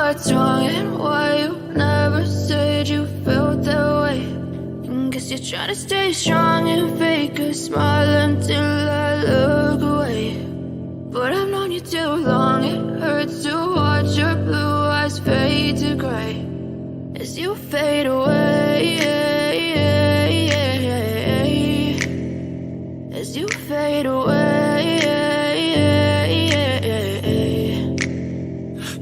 what's wrong and why you never said you felt that way. And guess you're trying to stay strong and fake a smile until I look away. But I've known you too long, it hurts to watch your blue eyes fade to gray as you fade away, as you fade away.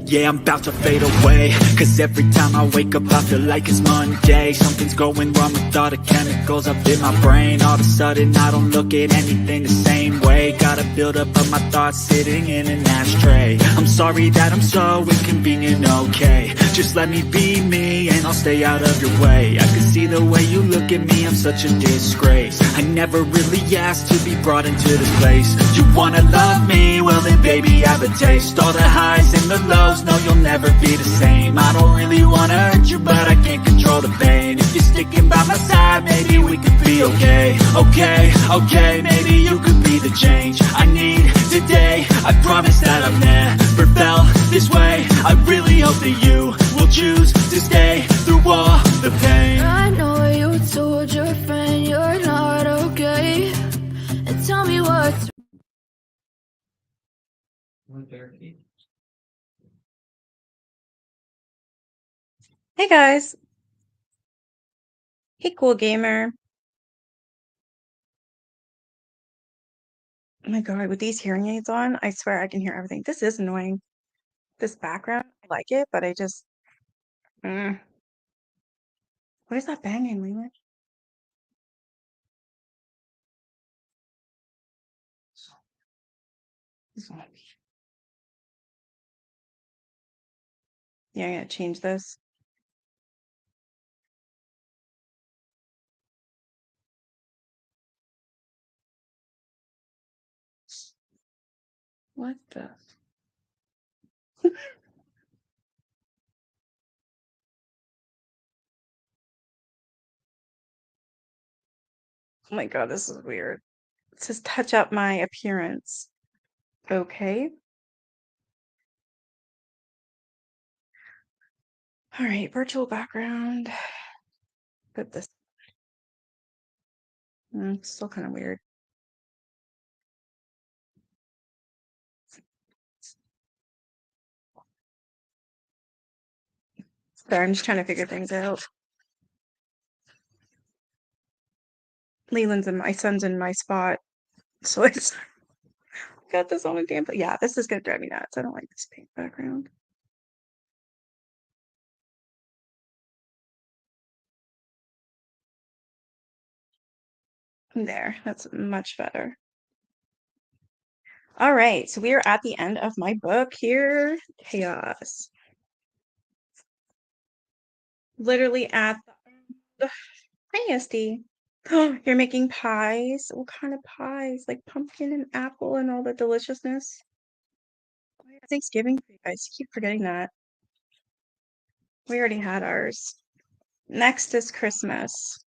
Yeah, I'm about to fade away, cause every time I wake up I feel like it's Monday. Something's going wrong with all the chemicals up in my brain. All of a sudden I don't look at anything the same way. Got a buildup of my thoughts sitting in an ashtray. I'm sorry that I'm so inconvenient, okay. Just let me be me and I'll stay out of your way. I can see the way you look at me, I'm such a disgrace. I never really asked to be brought into this place. You wanna love me? Well then baby I have a taste. All the highs and the lows, no you'll never be the same. I don't really wanna hurt you but I can't control the pain. If you're sticking by my side maybe we could be okay. Okay, maybe you could be the change I need today. I promise that I've never felt this way. I really hope that you will choose to stay through all the pain. I know you told your friend you're not okay, and tell me what's Hey guys. Hey cool gamer. Oh my god, with these hearing aids on, I swear I can hear everything. This is annoying. This background, I like it, but I just mm. What is that banging, Leland? Yeah, I'm gonna change this. What the? Oh my god, this is weird. It says touch up my appearance. Okay. All right, virtual background. Put this. It's still kind of weird. Sorry, I'm just trying to figure things out. Leland's and my son's in my spot, so it's got this on the damn. Yeah, this is gonna drive me nuts. I don't like this pink background. There, that's much better. All right, so we are at the end of my book here. Chaos. Literally at the Hi, Esty. You're making pies? What kind of pies? Like pumpkin and apple and all the deliciousness? Oh, yeah, Thanksgiving for you guys. Keep forgetting that. We already had ours. Next is Christmas.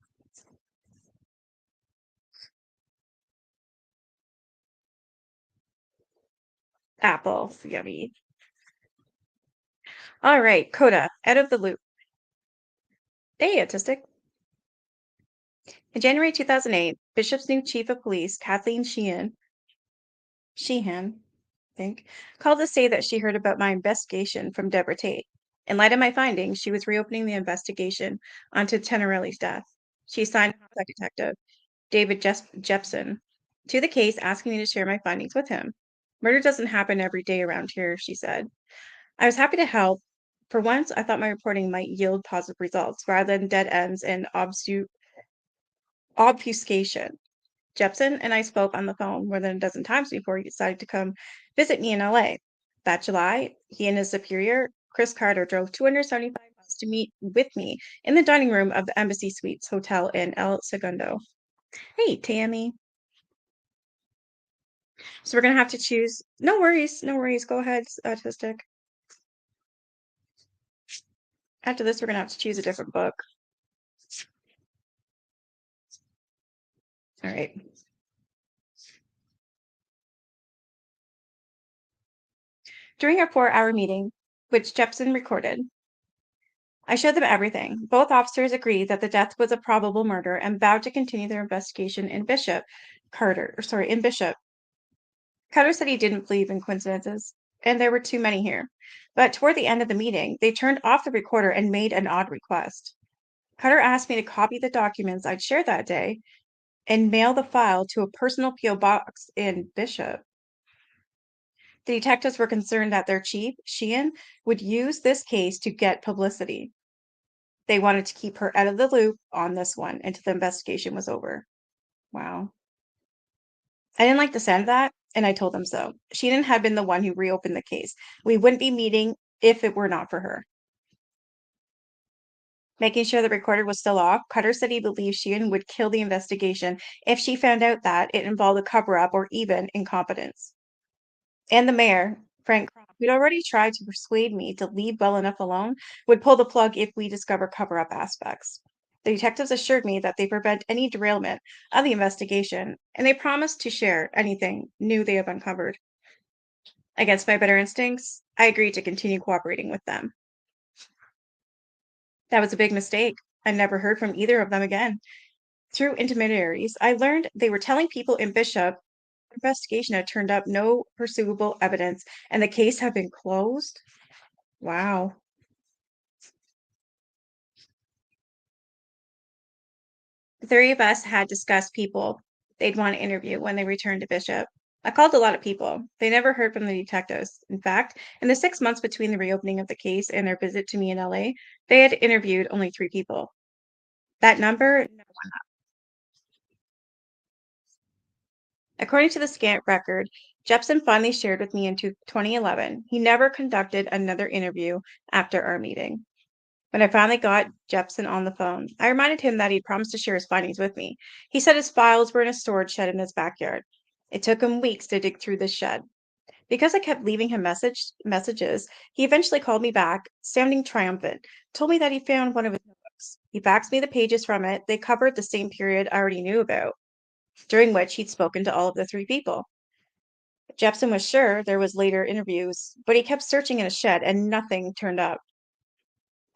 Apple. Yummy. All right, Coda, out of the loop. Hey, Autistic. In January 2008, Bishop's new chief of police, Kathleen Sheehan, I think, called to say that she heard about my investigation from Deborah Tate. In light of my findings, she was reopening the investigation onto Tenorelli's death. She assigned homicide detective David Jepson to the case, asking me to share my findings with him. Murder doesn't happen every day around here, she said. I was happy to help. For once, I thought my reporting might yield positive results rather than dead ends and obfuscation. Jepson and I spoke on the phone more than a dozen times before he decided to come visit me in LA. That July, he and his superior, Chris Carter, drove 275 miles to meet with me in the dining room of the Embassy Suites Hotel in El Segundo. Hey, Tammy. So we're going to have to choose. No worries. No worries. Go ahead, Autistic. After this, we're going to have to choose a different book. All right. During our 4-hour meeting, which Jepson recorded. I showed them everything. Both officers agreed that the death was a probable murder and vowed to continue their investigation in Bishop. Carter said he didn't believe in coincidences, and there were too many here. But toward the end of the meeting, they turned off the recorder and made an odd request. Carter asked me to copy the documents I'd shared that day and mail the file to a personal P.O. box in Bishop. The detectives were concerned that their chief, Sheehan, would use this case to get publicity. They wanted to keep her out of the loop on this one until the investigation was over. Wow. I didn't like the sound of that, and I told them so. Sheehan had been the one who reopened the case. We wouldn't be meeting if it were not for her. Making sure the recorder was still off, Cutter said he believed Sheehan would kill the investigation if she found out that it involved a cover up or even incompetence. And the mayor, Frank Crump, who'd already tried to persuade me to leave well enough alone, would pull the plug if we discover cover up aspects. The detectives assured me that they prevent any derailment of the investigation, and they promised to share anything new they have uncovered. Against my better instincts, I agreed to continue cooperating with them. That was a big mistake. I never heard from either of them again. Through intermediaries, I learned they were telling people in Bishop the investigation had turned up no pursuable evidence and the case had been closed. Wow. The three of us had discussed people they'd want to interview when they returned to Bishop. I called a lot of people. They never heard from the detectives. In fact, in the 6 months between the reopening of the case and their visit to me in LA, they had interviewed only 3 people. That number, according to the scant record Jepson finally shared with me in 2011, he never conducted another interview after our meeting. When I finally got Jepson on the phone, I reminded him that he'd promised to share his findings with me. He said his files were in a storage shed in his backyard. It took him weeks to dig through this shed. Because I kept leaving him messages, he eventually called me back, sounding triumphant, told me that he found one of his notebooks. He faxed me the pages from it. They covered the same period I already knew about, during which he'd spoken to all of the 3 people. Jepson was sure there was later interviews, but he kept searching in a shed and nothing turned up.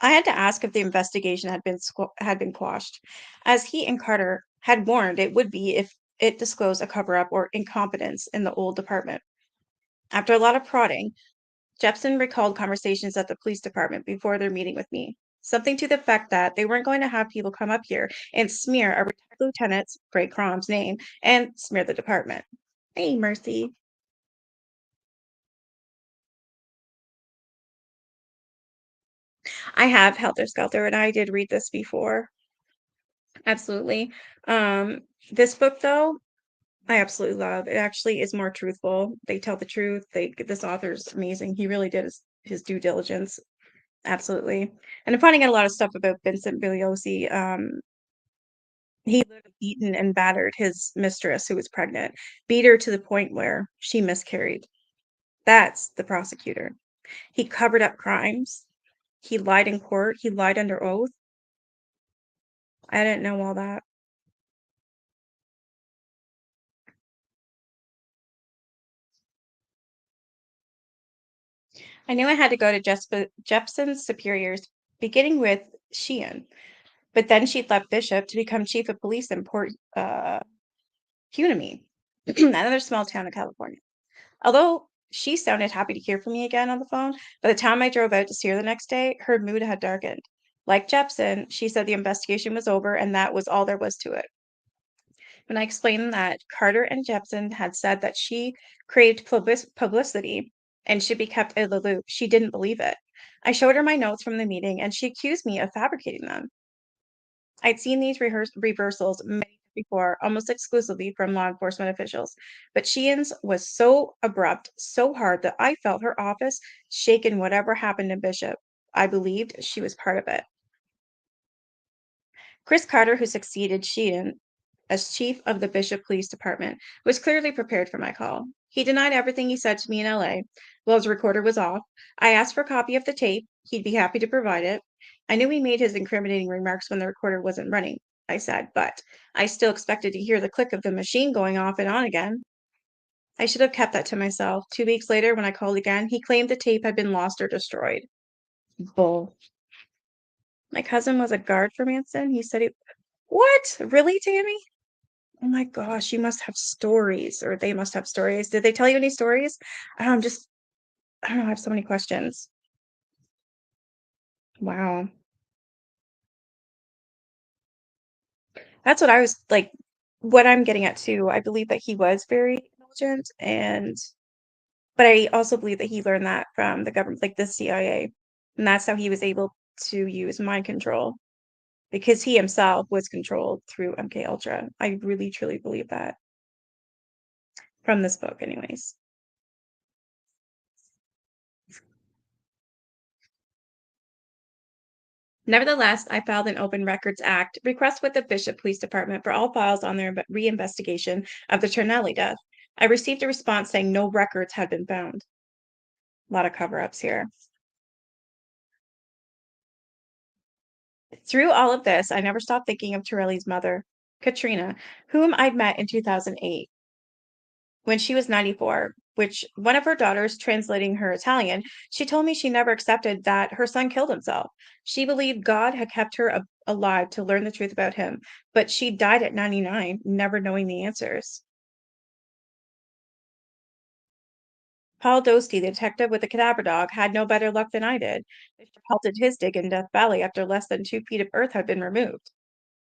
I had to ask if the investigation had been quashed, as he and Carter had warned it would be if it disclosed a cover-up or incompetence in the old department. After a lot of prodding, Jepson recalled conversations at the police department before their meeting with me. Something to the effect that they weren't going to have people come up here and smear a retired lieutenant's, Greg Crom's name, and smear the department. Hey, Mercy. I have Helter Skelter, and I did read this before. Absolutely. This book, though, I absolutely love. It actually is more truthful. They tell the truth. This author's amazing. He really did his due diligence. Absolutely. And I'm finding out a lot of stuff about Vincent Bugliosi. He literally beaten and battered his mistress who was pregnant, beat her to the point where she miscarried. That's the prosecutor. He covered up crimes. He lied in court. He lied under oath. I didn't know all that. I knew I had to go to Jepson's superiors, beginning with Sheehan, but then she'd left Bishop to become chief of police in Port Hueneme, another small town in California. Although she sounded happy to hear from me again on the phone, by the time I drove out to see her the next day, her mood had darkened. Like Jepson, she said the investigation was over and that was all there was to it. When I explained that Carter and Jepson had said that she craved publicity and should be kept out of the loop, she didn't believe it. I showed her my notes from the meeting and she accused me of fabricating them. I'd seen these reversals many times before, almost exclusively from law enforcement officials, but Sheehan's was so abrupt, so hard that I felt her office shaken whatever happened in Bishop. I believed she was part of it. Chris Carter, who succeeded Sheehan as chief of the Bishop Police Department, was clearly prepared for my call. He denied everything he said to me in LA. While his recorder was off, I asked for a copy of the tape. He'd be happy to provide it. I knew he made his incriminating remarks when the recorder wasn't running, I said, but I still expected to hear the click of the machine going off and on again. I should have kept that to myself. 2 weeks later, when I called again, he claimed the tape had been lost or destroyed. Bull. My cousin was a guard for Manson. He said he. What? Really, Tammy? Oh my gosh, you must have stories, or they must have stories. Did they tell you any stories? I'm just, I don't know, I have so many questions. Wow. That's what I was like, what I'm getting at too. I believe that he was very intelligent, and but I also believe that he learned that from the government, like the CIA. And that's how he was able to use mind control because he himself was controlled through MK Ultra. I really truly believe that from this book, anyways. Nevertheless, I filed an Open Records Act request with the Bishop Police Department for all files on their reinvestigation of the Trinelli death. I received a response saying no records had been found. A lot of cover-ups here. Through all of this, I never stopped thinking of Torelli's mother, Katrina, whom I'd met in 2008 when she was 94, which one of her daughters translating her Italian, she told me she never accepted that her son killed himself. She believed God had kept her alive to learn the truth about him, but she died at 99, never knowing the answers. Paul Dostie, the detective with the cadaver dog, had no better luck than I did. Bishop halted his dig in Death Valley after less than 2 feet of earth had been removed.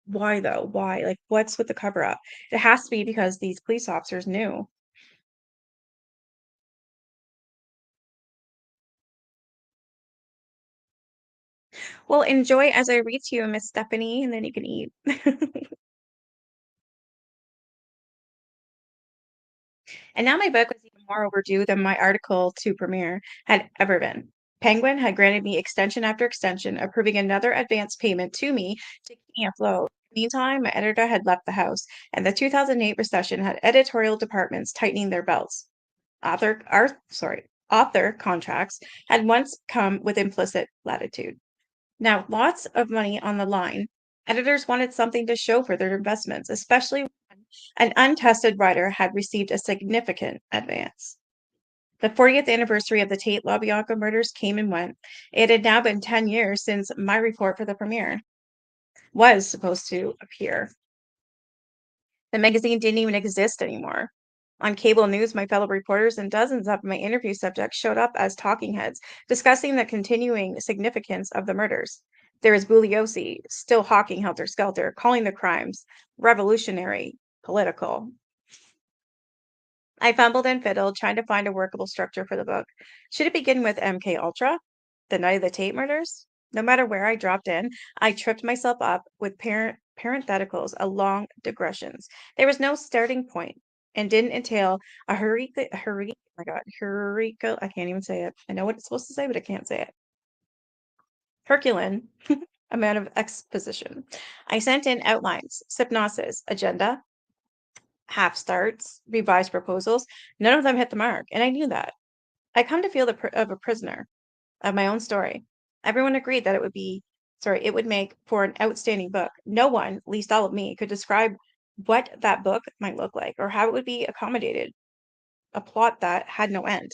Why though? Why? Like, what's with the cover up? It has to be because these police officers knew. Well, enjoy as I read to you, Miss Stephanie, and then you can eat. And now my book was even more overdue than my article to premiere had ever been. Penguin had granted me extension after extension, approving another advance payment to me to keep me afloat. Meantime, my editor had left the house, and the 2008 recession had editorial departments tightening their belts. Author contracts had once come with implicit latitude. Now, lots of money on the line. Editors wanted something to show for their investments, especially when an untested writer had received a significant advance. The 40th anniversary of the Tate LaBianca murders came and went. It had now been 10 years since my report for the premiere was supposed to appear. The magazine didn't even exist anymore. On cable news, my fellow reporters and dozens of my interview subjects showed up as talking heads, discussing the continuing significance of the murders. There is Bugliosi, still hawking helter-skelter, calling the crimes revolutionary, political. I fumbled and fiddled, trying to find a workable structure for the book. Should it begin with MK Ultra, the night of the Tate murders? No matter where I dropped in, I tripped myself up with parentheticals along digressions. There was no starting point and didn't entail a oh my God, hurrica, I can't even say it. I know what it's supposed to say, but I can't say it. Herculean amount of exposition. I sent in outlines, synopsis, agenda, half starts, revised proposals. None of them hit the mark, and I knew that. I come to feel of a prisoner of my own story. Everyone agreed that it would make for an outstanding book. No one, least all of me, could describe what that book might look like or how it would be accommodated. A plot that had no end.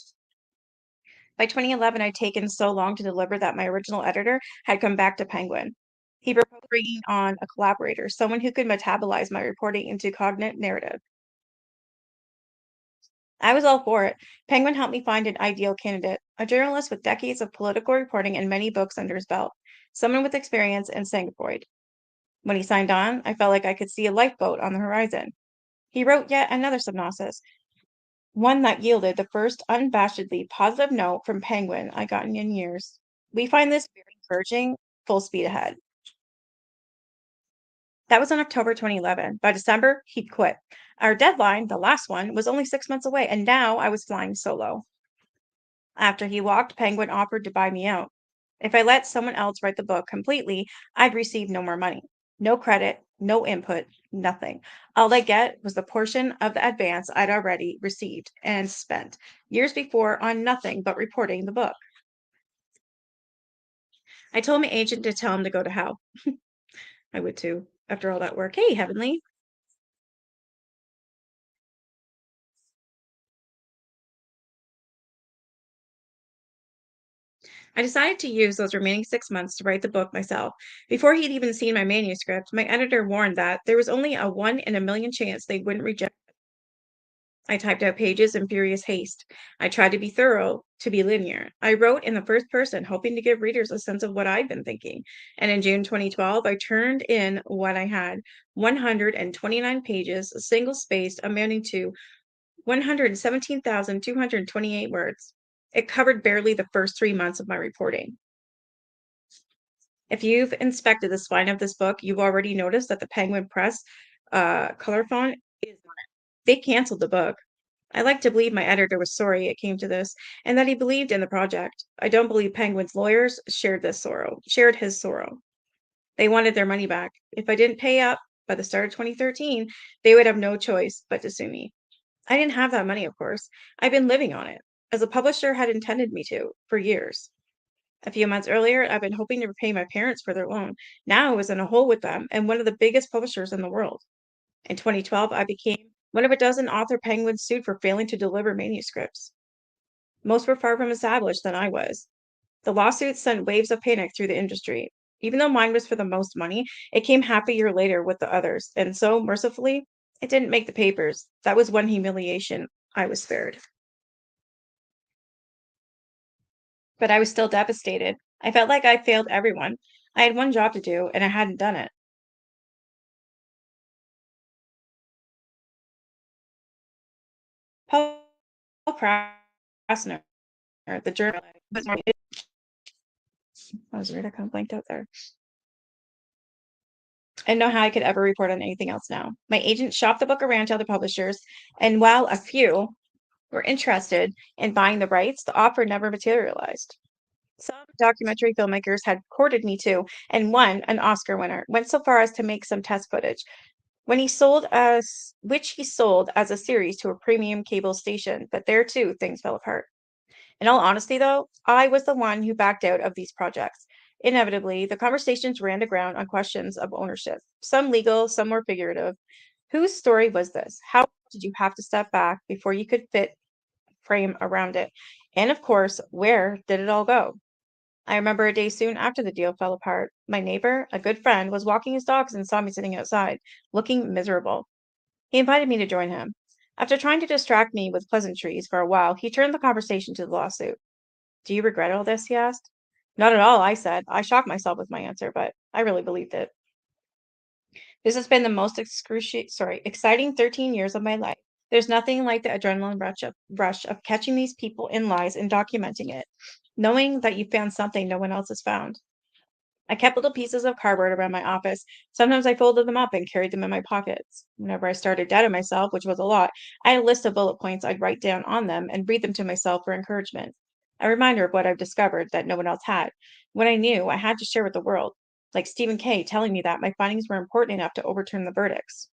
By 2011, I'd taken so long to deliver that my original editor had come back to Penguin. He proposed bringing on a collaborator, someone who could metabolize my reporting into cognate narrative. I was all for it. Penguin helped me find an ideal candidate, a journalist with decades of political reporting and many books under his belt, someone with experience and sanguine. When he signed on, I felt like I could see a lifeboat on the horizon. He wrote yet another synopsis, one that yielded the first unabashedly positive note from Penguin I gotten in years. We find this very encouraging, full speed ahead. That was in October 2011. By December, he'd quit. Our deadline, the last one, was only 6 months away, and now I was flying solo. After he walked, Penguin offered to buy me out. If I let someone else write the book completely, I'd receive no more money. No credit, no input, nothing. All I get was the portion of the advance I'd already received and spent years before on nothing but reporting the book. I told my agent to tell him to go to hell. I would too, after all that work. Hey, Heavenly. I decided to use those remaining 6 months to write the book myself. Before he'd even seen my manuscript, my editor warned that there was only a 1 in a million chance they wouldn't reject it. I typed out pages in furious haste. I tried to be thorough, to be linear. I wrote in the first person, hoping to give readers a sense of what I'd been thinking. And in June 2012, I turned in what I had: 129 pages, single spaced, amounting to 117,228 words. It covered barely the first 3 months of my reporting. If you've inspected the spine of this book, you've already noticed that the Penguin Press color font is on it. They canceled the book. I like to believe my editor was sorry it came to this, and that he believed in the project. I don't believe Penguin's lawyers shared his sorrow. They wanted their money back. If I didn't pay up by the start of 2013, they would have no choice but to sue me. I didn't have that money, of course. I've been living on it, as a publisher had intended me to, for years. A few months earlier, I've been hoping to repay my parents for their loan. Now I was in a hole with them and one of the biggest publishers in the world. In 2012, I became one of a dozen author penguins sued for failing to deliver manuscripts. Most were far from established than I was. The lawsuits sent waves of panic through the industry. Even though mine was for the most money, it came half a year later with the others, and so, mercifully, it didn't make the papers. That was one humiliation I was spared. But I was still devastated. I felt like I failed everyone. I had one job to do, and I hadn't done it. Paul Krasner, the journalist, I was weird. I kind of blanked out there. I didn't know how I could ever report on anything else now. My agent shopped the book around to other publishers, and while a few were interested in buying the rights, the offer never materialized. Some documentary filmmakers had courted me too, and one, an Oscar winner, went so far as to make some test footage, which he sold as a series to a premium cable station. But there too, things fell apart. In all honesty, though, I was the one who backed out of these projects. Inevitably, the conversations ran aground on questions of ownership, some legal, some more figurative. Whose story was this? How did you have to step back before you could fit frame around it? And of course, where did it all go? I remember a day soon after the deal fell apart. My neighbor, a good friend, was walking his dogs and saw me sitting outside, looking miserable. He invited me to join him. After trying to distract me with pleasantries for a while, he turned the conversation to the lawsuit. Do you regret all this? He asked. Not at all, I said. I shocked myself with my answer, but I really believed it. This has been the most exciting 13 years of my life. There's nothing like the adrenaline rush of catching these people in lies and documenting it, knowing that you found something no one else has found. I kept little pieces of cardboard around my office. Sometimes I folded them up and carried them in my pockets. Whenever I started doubting myself, which was a lot, I had a list of bullet points I'd write down on them and read them to myself for encouragement. A reminder of what I've discovered that no one else had. What I knew I had to share with the world, like Stephen Kay telling me that my findings were important enough to overturn the verdicts.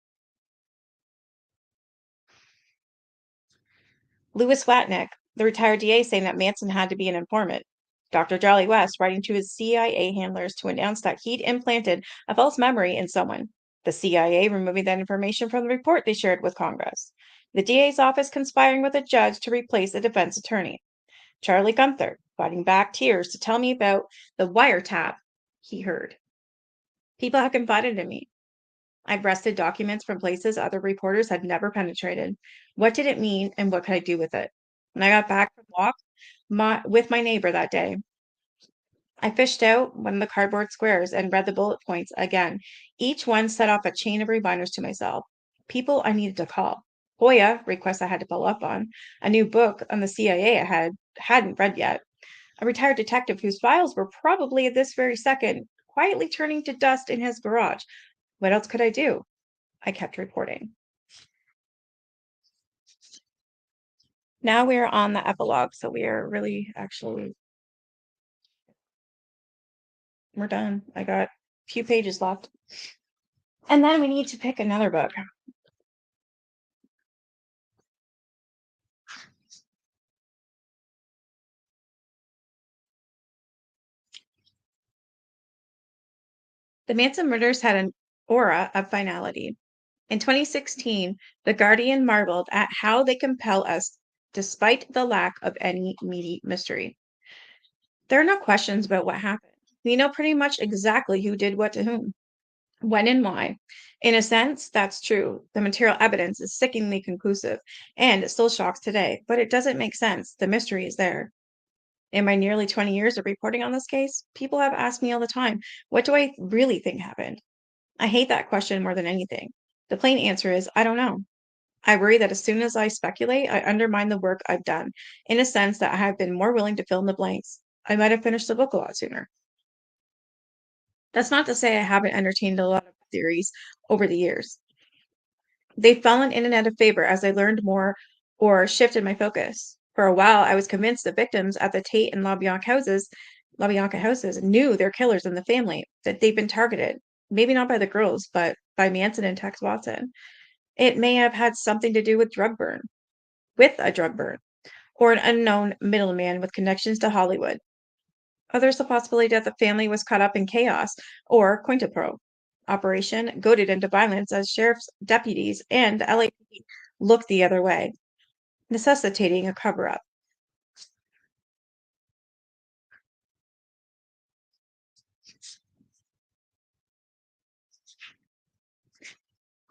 Louis Watnick, the retired DA, saying that Manson had to be an informant. Dr. Jolly West writing to his CIA handlers to announce that he'd implanted a false memory in someone. The CIA removing that information from the report they shared with Congress. The DA's office conspiring with a judge to replace a defense attorney. Charlie Gunther fighting back tears to tell me about the wiretap he heard. People have confided in me. I've wrested documents from places other reporters had never penetrated. What did it mean, and what could I do with it? When I got back from the walk with my neighbor that day, I fished out one of the cardboard squares and read the bullet points again. Each one set off a chain of reminders to myself. People I needed to call. Hoya, requests I had to follow up on. A new book on the CIA hadn't read yet. A retired detective whose files were probably at this very second quietly turning to dust in his garage. What else could I do? I kept reporting. Now we are on the epilogue, so we are really actually we're done. I got a few pages left. And then we need to pick another book. The Manson murders had an aura of finality. In 2016, The Guardian marveled at how they compel us despite the lack of any meaty mystery. There are no questions about what happened. We know pretty much exactly who did what to whom, when and why. In a sense, that's true. The material evidence is sickeningly conclusive, and it still shocks today, but it doesn't make sense. The mystery is there. In my nearly 20 years of reporting on this case, people have asked me all the time, what do I really think happened? I hate that question more than anything. The plain answer is, I don't know. I worry that as soon as I speculate, I undermine the work I've done, in a sense that I have been more willing to fill in the blanks. I might have finished the book a lot sooner. That's not to say I haven't entertained a lot of theories over the years. They've fallen in and out of favor as I learned more or shifted my focus. For a while, I was convinced the victims at the Tate and LaBianca houses knew their killers in the family, that they'd been targeted. Maybe not by the girls, but by Manson and Tex Watson. It may have had something to do with a drug burn, or an unknown middleman with connections to Hollywood. Others, the possibility that the family was caught up in chaos or Cointepro operation, goaded into violence as sheriff's deputies and the LAPD looked the other way, necessitating a cover up.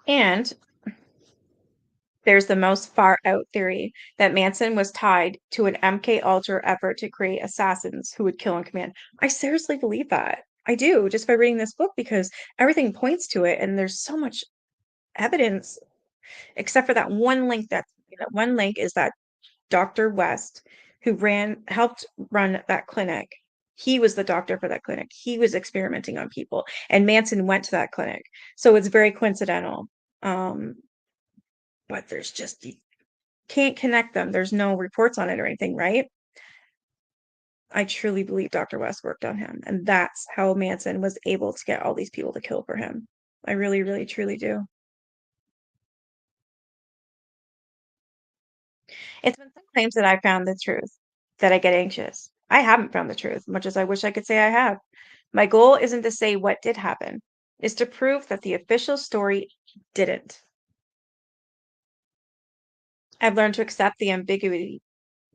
And there's the most far out theory that Manson was tied to an MK Ultra effort to create assassins who would kill on command. I seriously believe that. I do, just by reading this book, because everything points to it, and there's so much evidence, except for that one link is that Dr. West, who helped run that clinic. He was the doctor for that clinic. He was experimenting on people, and Manson went to that clinic. So it's very coincidental. Um, but there's just you can't connect them. There's no reports on it or anything, right? I truly believe Dr. West worked on him, and that's how Manson was able to get all these people to kill for him. I really, really, truly do. It's when some claims that I found the truth that I get anxious. I haven't found the truth, much as I wish I could say I have. My goal isn't to say what did happen, is to prove that the official story didn't. I've learned to accept the ambiguity.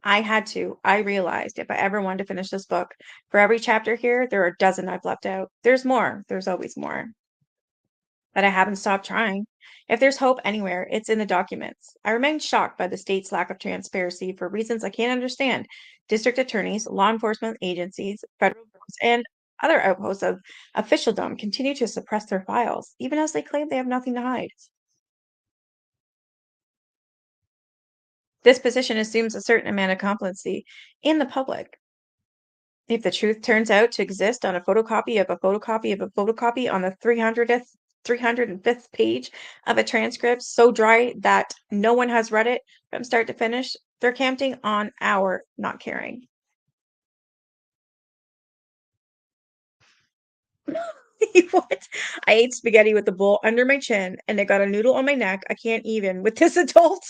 I had to. I realized if I ever wanted to finish this book, for every chapter here, there are a dozen I've left out. There's more. There's always more. But I haven't stopped trying. If there's hope anywhere, it's in the documents. I remain shocked by the state's lack of transparency for reasons I can't understand. District attorneys, law enforcement agencies, federal courts, and other outposts of officialdom continue to suppress their files, even as they claim they have nothing to hide. This position assumes a certain amount of complacency in the public. If the truth turns out to exist on a photocopy of a photocopy of a photocopy on the 305th page of a transcript so dry that no one has read it from start to finish, they're counting on our not caring. What? I ate spaghetti with the bowl under my chin and I got a noodle on my neck. I can't even with this adult.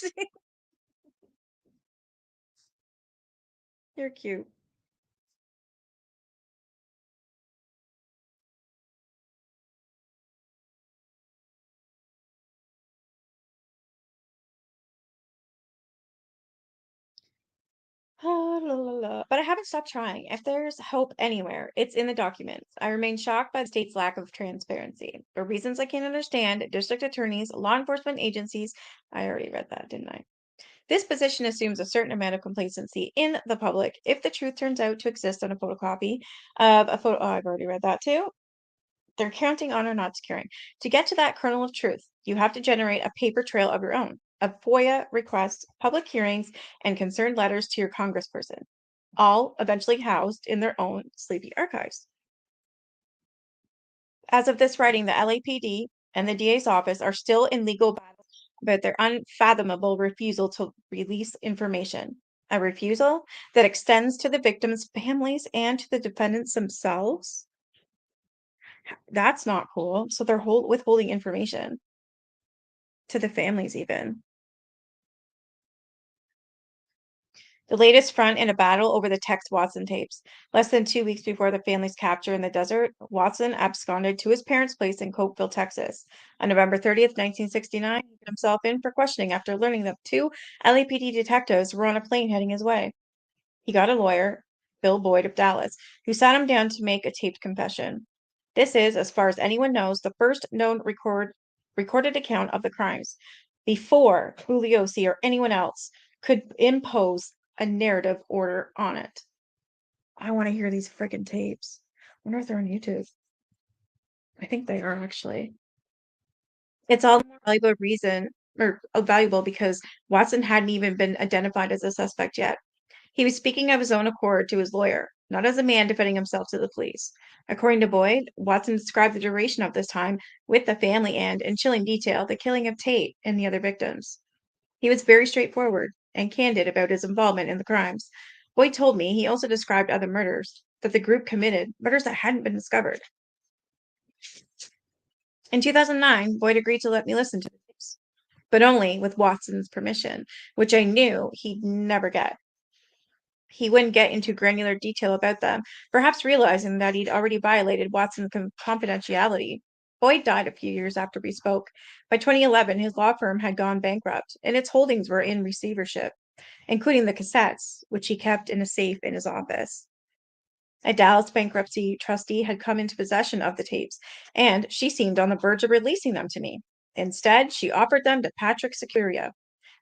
You're cute. Ah, la, la, la. But I haven't stopped trying. If there's hope anywhere, it's in the documents. I remain shocked by the state's lack of transparency. For reasons I can't understand, district attorneys, law enforcement agencies, I already read that, didn't I? This position assumes a certain amount of complacency in the public if the truth turns out to exist on a photocopy of a photo. Oh, I've already read that too. They're counting on or not caring. To get to that kernel of truth, you have to generate a paper trail of your own, of FOIA requests, public hearings, and concerned letters to your congressperson, all eventually housed in their own sleepy archives. As of this writing, the LAPD and the DA's office are still in legal battle about their unfathomable refusal to release information. A refusal that extends to the victims' families and to the defendants themselves. That's not cool. So they're withholding information to the families even. The latest front in a battle over the Tex Watson tapes. Less than 2 weeks before the family's capture in the desert, Watson absconded to his parents' place in Cokeville, Texas. On November 30th, 1969, he put himself in for questioning after learning that two LAPD detectives were on a plane heading his way. He got a lawyer, Bill Boyd of Dallas, who sat him down to make a taped confession. This is, as far as anyone knows, the first known recorded account of the crimes, before Juliosi or anyone else could impose a narrative order on it. I want to hear these friggin' tapes. I wonder if they're on YouTube. I think they are actually. It's all the more valuable because Watson hadn't even been identified as a suspect yet. He was speaking of his own accord to his lawyer, not as a man defending himself to the police. According to Boyd, Watson described the duration of this time with the family and, in chilling detail, the killing of Tate and the other victims. He was very straightforward and candid about his involvement in the crimes. Boyd told me he also described other murders that the group committed, murders that hadn't been discovered. In 2009, Boyd agreed to let me listen to the tapes, but only with Watson's permission, which I knew he'd never get. He wouldn't get into granular detail about them, perhaps realizing that he'd already violated Watson's confidentiality. Boyd died a few years after we spoke. By 2011, his law firm had gone bankrupt, and its holdings were in receivership, including the cassettes, which he kept in a safe in his office. A Dallas bankruptcy trustee had come into possession of the tapes, and she seemed on the verge of releasing them to me. Instead, she offered them to Patrick Securia,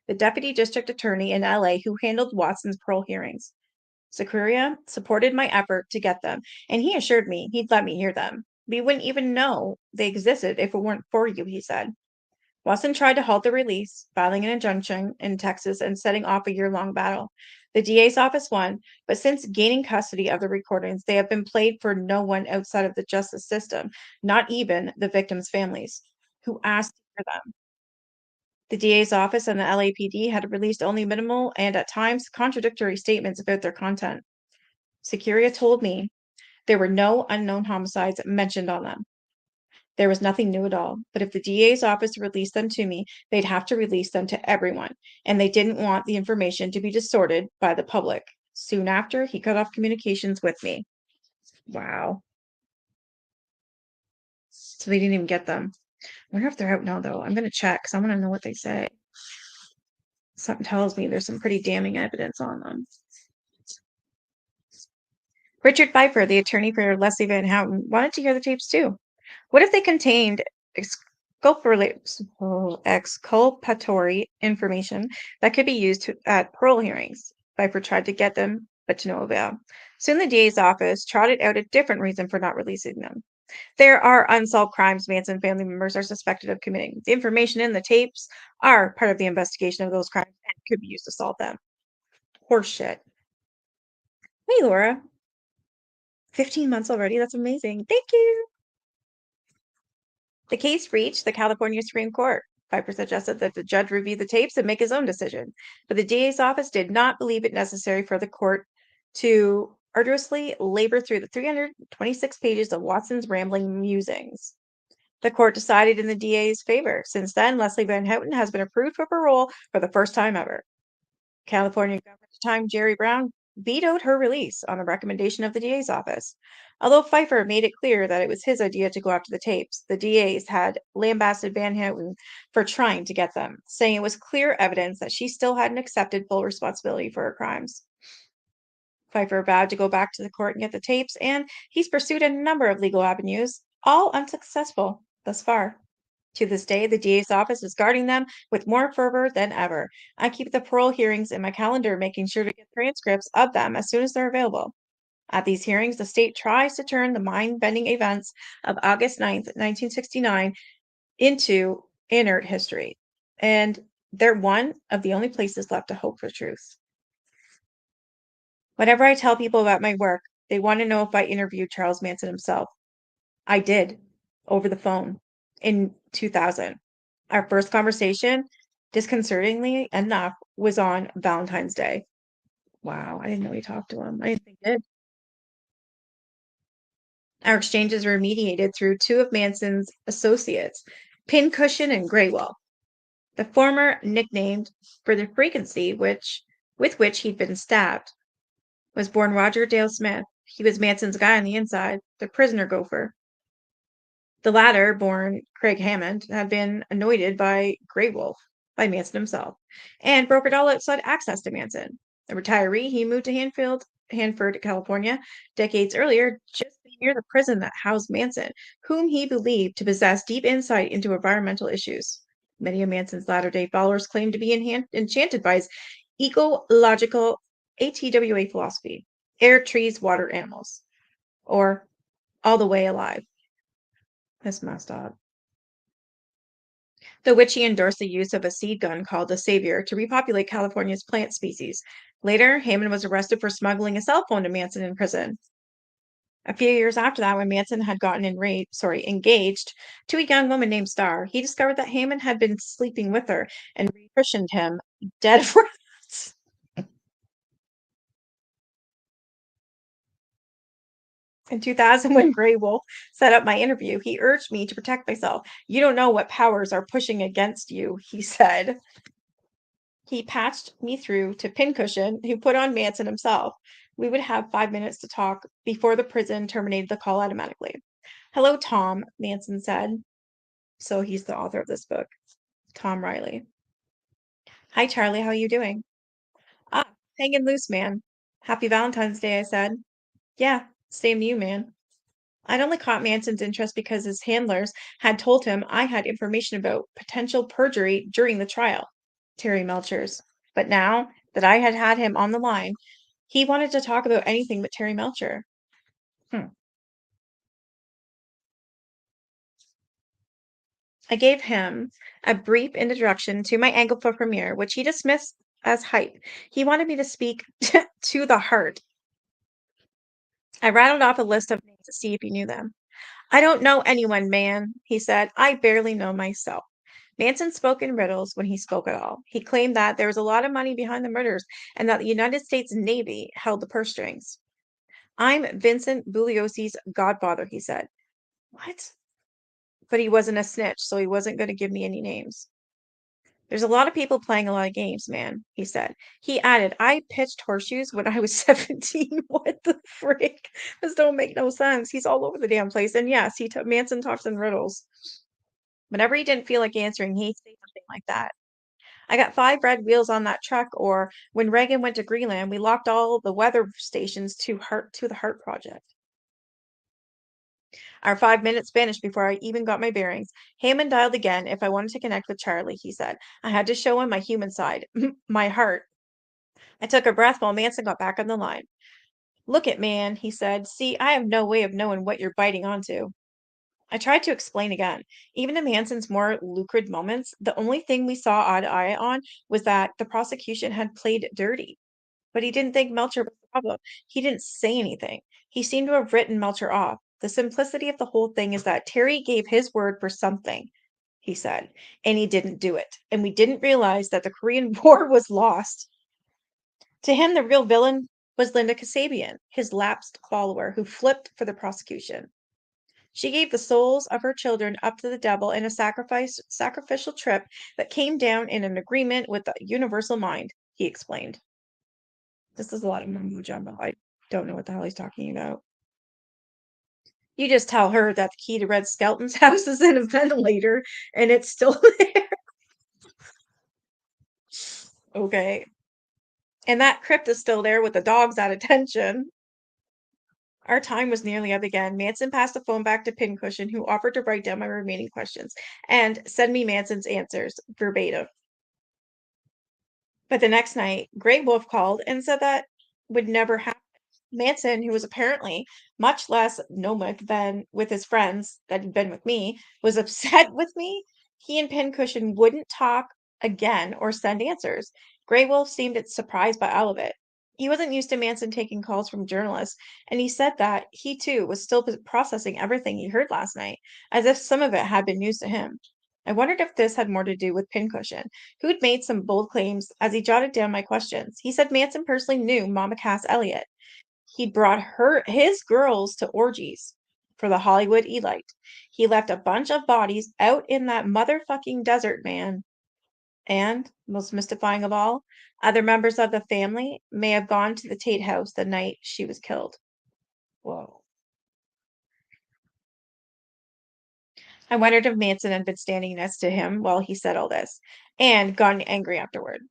the deputy district attorney in LA who handled Watson's parole hearings. Securia supported my effort to get them, and he assured me he'd let me hear them. We wouldn't even know they existed if it weren't for you, he said. Watson tried to halt the release, filing an injunction in Texas and setting off a year-long battle. The DA's office won, but since gaining custody of the recordings, they have been played for no one outside of the justice system, not even the victims' families, who asked for them. The DA's office and the LAPD had released only minimal and at times contradictory statements about their content. Securia told me there were no unknown homicides mentioned on them. There was nothing new at all, but if the DA's office released them to me, they'd have to release them to everyone, and they didn't want the information to be distorted by the public. Soon after, he cut off communications with me. Wow. So they didn't even get them. I wonder if they're out now, though. I'm going to check because I want to know what they say. Something tells me there's some pretty damning evidence on them. Richard Pfeiffer, the attorney for Leslie Van Houten, wanted to hear the tapes too. What if they contained exculpatory information that could be used at parole hearings? Pfeiffer tried to get them, but to no avail. Soon the DA's office trotted out a different reason for not releasing them. There are unsolved crimes Manson family members are suspected of committing. The information in the tapes are part of the investigation of those crimes and could be used to solve them. Horseshit. Hey, Laura. 15 months already? That's amazing. Thank you. The case reached the California Supreme Court. Pfeiffer suggested that the judge review the tapes and make his own decision, but the DA's office did not believe it necessary for the court to arduously labor through the 326 pages of Watson's rambling musings. The court decided in the DA's favor. Since then, Leslie Van Houten has been approved for parole for the first time ever. California Governor at the time, Jerry Brown, vetoed her release on the recommendation of the DA's office. Although Pfeiffer made it clear that it was his idea to go after the tapes, the DA's had lambasted Van Houten for trying to get them, saying it was clear evidence that she still hadn't accepted full responsibility for her crimes. Pfeiffer vowed to go back to the court and get the tapes, and he's pursued a number of legal avenues, all unsuccessful thus far. To this day, the DA's office is guarding them with more fervor than ever. I keep the parole hearings in my calendar, making sure to get transcripts of them as soon as they're available. At these hearings, the state tries to turn the mind-bending events of August 9th, 1969 into inert history, and they're one of the only places left to hope for truth. Whenever I tell people about my work, they want to know if I interviewed Charles Manson himself. I did, over the phone, in 2000. Our first conversation, disconcertingly enough, was on Valentine's Day. Wow, I didn't know he talked to him. I didn't think he did. Our exchanges were mediated through two of Manson's associates, Pincushion and Graywell. The former, nicknamed for the frequency with which he'd been stabbed, was born Roger Dale Smith. He was Manson's guy on the inside, the prisoner gopher. The latter, born Craig Hammond, had been anointed by Grey Wolf, by Manson himself, and brokered all outside access to Manson. A retiree, he moved to Hanfield Hanford, California, decades earlier, just near the prison that housed Manson, whom he believed to possess deep insight into environmental issues. Many of Manson's latter-day followers claim to be enchanted by his ecological ATWA philosophy: air, trees, water, animals, or all the way alive. That's messed up. The witchy endorsed the use of a seed gun called the Savior to repopulate California's plant species. Later, Heyman was arrested for smuggling a cell phone to Manson in prison. A few years after that, when Manson had gotten engaged to a young woman named Starr, he discovered that Heyman had been sleeping with her and rechristened him Dead Rats. In 2000, when Grey Wolf set up my interview, he urged me to protect myself. You don't know what powers are pushing against you, he said. He patched me through to Pincushion, who put on Manson himself. We would have 5 minutes to talk before the prison terminated the call automatically. Hello, Tom, Manson said. So he's the author of this book, Tom Riley. Hi, Charlie, how are you doing? Ah, hanging loose, man. Happy Valentine's Day, I said. Yeah, same to you, man. I'd only caught Manson's interest because his handlers had told him I had information about potential perjury during the trial, Terry Melcher's. But now that I had had him on the line, he wanted to talk about anything but Terry Melcher. Hmm. I gave him a brief introduction to my angle for premiere, which he dismissed as hype. He wanted me to speak to the heart. I rattled off a list of names to see if he knew them. I don't know anyone, man, he said. I barely know myself. Manson spoke in riddles when he spoke at all. He claimed that there was a lot of money behind the murders and that the United States Navy held the purse strings. I'm Vincent Bugliosi's godfather, he said. What? But he wasn't a snitch, so he wasn't going to give me any names. There's a lot of people playing a lot of games, man, he said. He added, I pitched horseshoes when I was 17. What the frick? This don't make no sense. He's all over the damn place. And yes, Manson talks in riddles. Whenever he didn't feel like answering, he'd say something like that. I got 5 red wheels on that truck, or when Reagan went to Greenland, we locked all the weather stations to the Heart Project. Our 5 minutes vanished before I even got my bearings. Hammond dialed again if I wanted to connect with Charlie, he said. I had to show him my human side, my heart. I took a breath while Manson got back on the line. Look it, man, he said. See, I have no way of knowing what you're biting onto. I tried to explain again. Even in Manson's more lucid moments, the only thing we saw eye to eye on was that the prosecution had played dirty. But he didn't think Melcher was the problem. He didn't say anything. He seemed to have written Melcher off. The simplicity of the whole thing is that Terry gave his word for something, he said, and he didn't do it. And we didn't realize that the Korean War was lost. To him, the real villain was Linda Kasabian, his lapsed follower who flipped for the prosecution. She gave the souls of her children up to the devil in a sacrificial trip that came down in an agreement with the universal mind, he explained. This is a lot of mumbo jumbo. I don't know what the hell he's talking about. You just tell her that the key to Red Skelton's house is in a ventilator and it's still there. Okay. And that crypt is still there with the dogs at attention. Our time was nearly up again. Manson passed the phone back to Pincushion, who offered to write down my remaining questions and send me Manson's answers verbatim. But the next night, Grey Wolf called and said that would never happen. Manson, who was apparently much less gnomic than with his friends that had been with me, was upset with me. He and Pincushion wouldn't talk again or send answers. Grey Wolf seemed surprised by all of it. He wasn't used to Manson taking calls from journalists, and he said that he too was still processing everything he heard last night, as if some of it had been news to him. I wondered if this had more to do with Pincushion, who'd made some bold claims as he jotted down my questions. He said Manson personally knew Mama Cass Elliott. He'd brought his girls to orgies for the Hollywood elite. He left a bunch of bodies out in that motherfucking desert, man. And, most mystifying of all, other members of the family may have gone to the Tate house the night she was killed. Whoa. I wondered if Manson had been standing next to him while he said all this, and gotten angry afterward.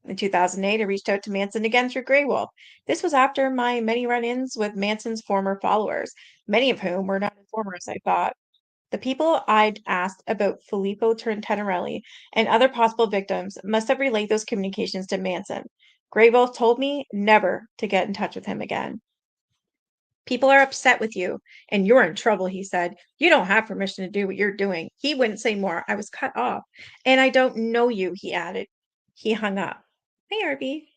In 2008, I reached out to Manson again through Grey Wolf. This was after my many run ins with Manson's former followers, many of whom were not as former as I thought. The people I'd asked about Filippo Trentanarelli and other possible victims must have relayed those communications to Manson. Grey Wolf told me never to get in touch with him again. People are upset with you, and you're in trouble, he said. You don't have permission to do what you're doing. He wouldn't say more. I was cut off. And I don't know you, he added. He hung up. Hey, Arby.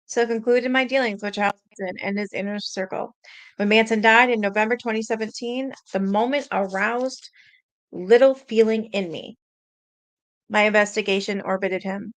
So concluded my dealings with Charles Manson and his inner circle. When Manson died in November 2017, the moment aroused little feeling in me. My investigation orbited him,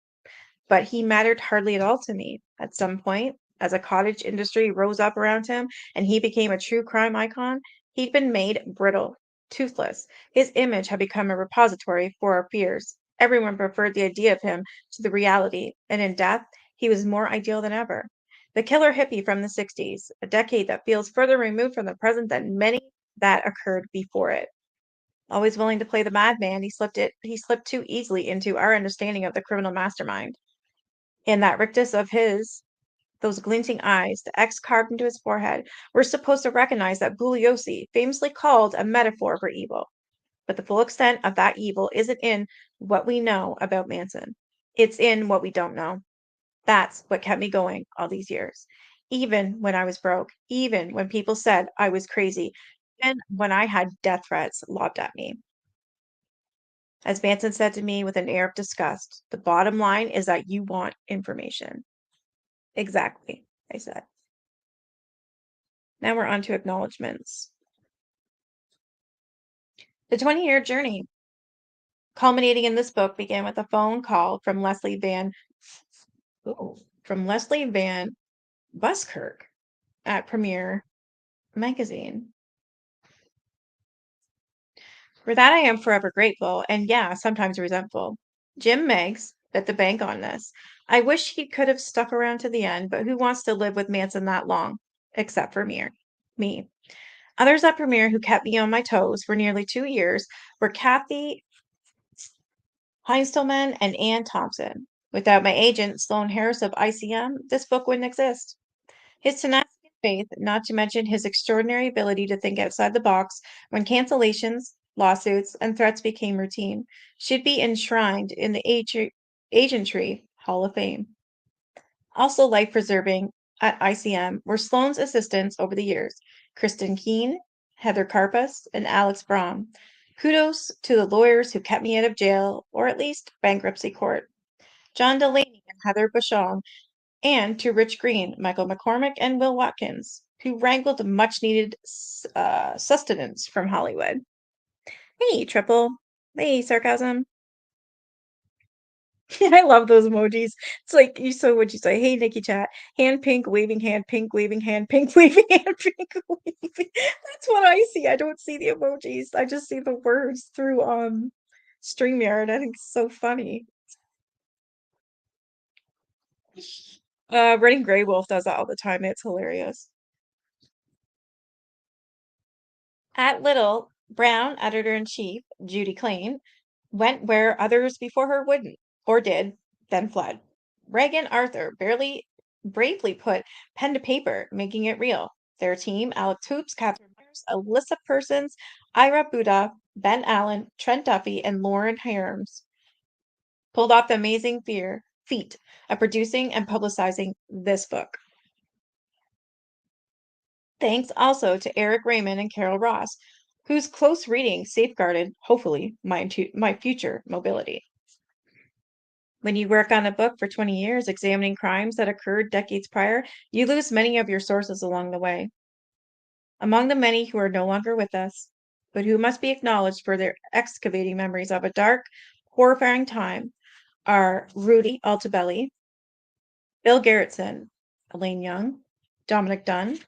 but he mattered hardly at all to me. At some point, as a cottage industry rose up around him and he became a true crime icon, he'd been made brittle, toothless. His image had become a repository for our fears. Everyone preferred the idea of him to the reality, and in death, he was more ideal than ever. The killer hippie from the 60s, a decade that feels further removed from the present than many that occurred before it. Always willing to play the madman, he slipped too easily into our understanding of the criminal mastermind. In that rictus of his, those glinting eyes, the X carved into his forehead, we're supposed to recognize that Bugliosi famously called a metaphor for evil. But the full extent of that evil isn't in what we know about Manson. It's in what we don't know. That's what kept me going all these years. Even when I was broke, even when people said I was crazy, and when I had death threats lobbed at me. As Manson said to me with an air of disgust, the bottom line is that you want information. Exactly, I said. Now we're on to acknowledgments. The 20-year journey, culminating in this book, began with a phone call from Leslie Van Buskirk at Premiere Magazine. For that, I am forever grateful and, yeah, sometimes resentful. Jim Meggs bet the bank on this. I wish he could have stuck around to the end, but who wants to live with Manson that long? Except for me. Others at Premiere who kept me on my toes for nearly 2 years were Kathy Heinzelman and Ann Thompson. Without my agent, Sloan Harris of ICM, this book wouldn't exist. His tenacity and faith, not to mention his extraordinary ability to think outside the box when cancellations, lawsuits, and threats became routine, should be enshrined in the Agentry Hall of Fame. Also life-preserving at ICM were Sloan's assistants over the years, Kristen Keene, Heather Karpus, and Alex Braun. Kudos to the lawyers who kept me out of jail, or at least bankruptcy court. John Delaney and Heather Basham, and to Rich Green, Michael McCormick, and Will Watkins, who wrangled much-needed sustenance from Hollywood. Hey, Triple. Hey, sarcasm. I love those emojis. It's like what'd you say? Hey, Nikki chat. Hand pink, waving hand, pink, waving hand, pink, waving hand, pink, waving. That's what I see. I don't see the emojis. I just see the words through StreamYard. I think it's so funny. Reading Grey Wolf does that all the time. It's hilarious. At Little, Brown editor-in-chief, Judy Klain, went where others before her wouldn't, or did, then fled. Reagan Arthur bravely put pen to paper, making it real. Their team, Alex Hoops, Catherine Myers, Alyssa Persons, Ira Buddha, Ben Allen, Trent Duffy, and Lauren Harms, pulled off the amazing feat of producing and publicizing this book. Thanks also to Eric Raymond and Carol Ross, whose close reading safeguarded, hopefully, my future mobility. When you work on a book for 20 years examining crimes that occurred decades prior, you lose many of your sources along the way. Among the many who are no longer with us, but who must be acknowledged for their excavating memories of a dark, horrifying time, are Rudy Altabelli, Bill Garrettson, Elaine Young, Dominic Dunn,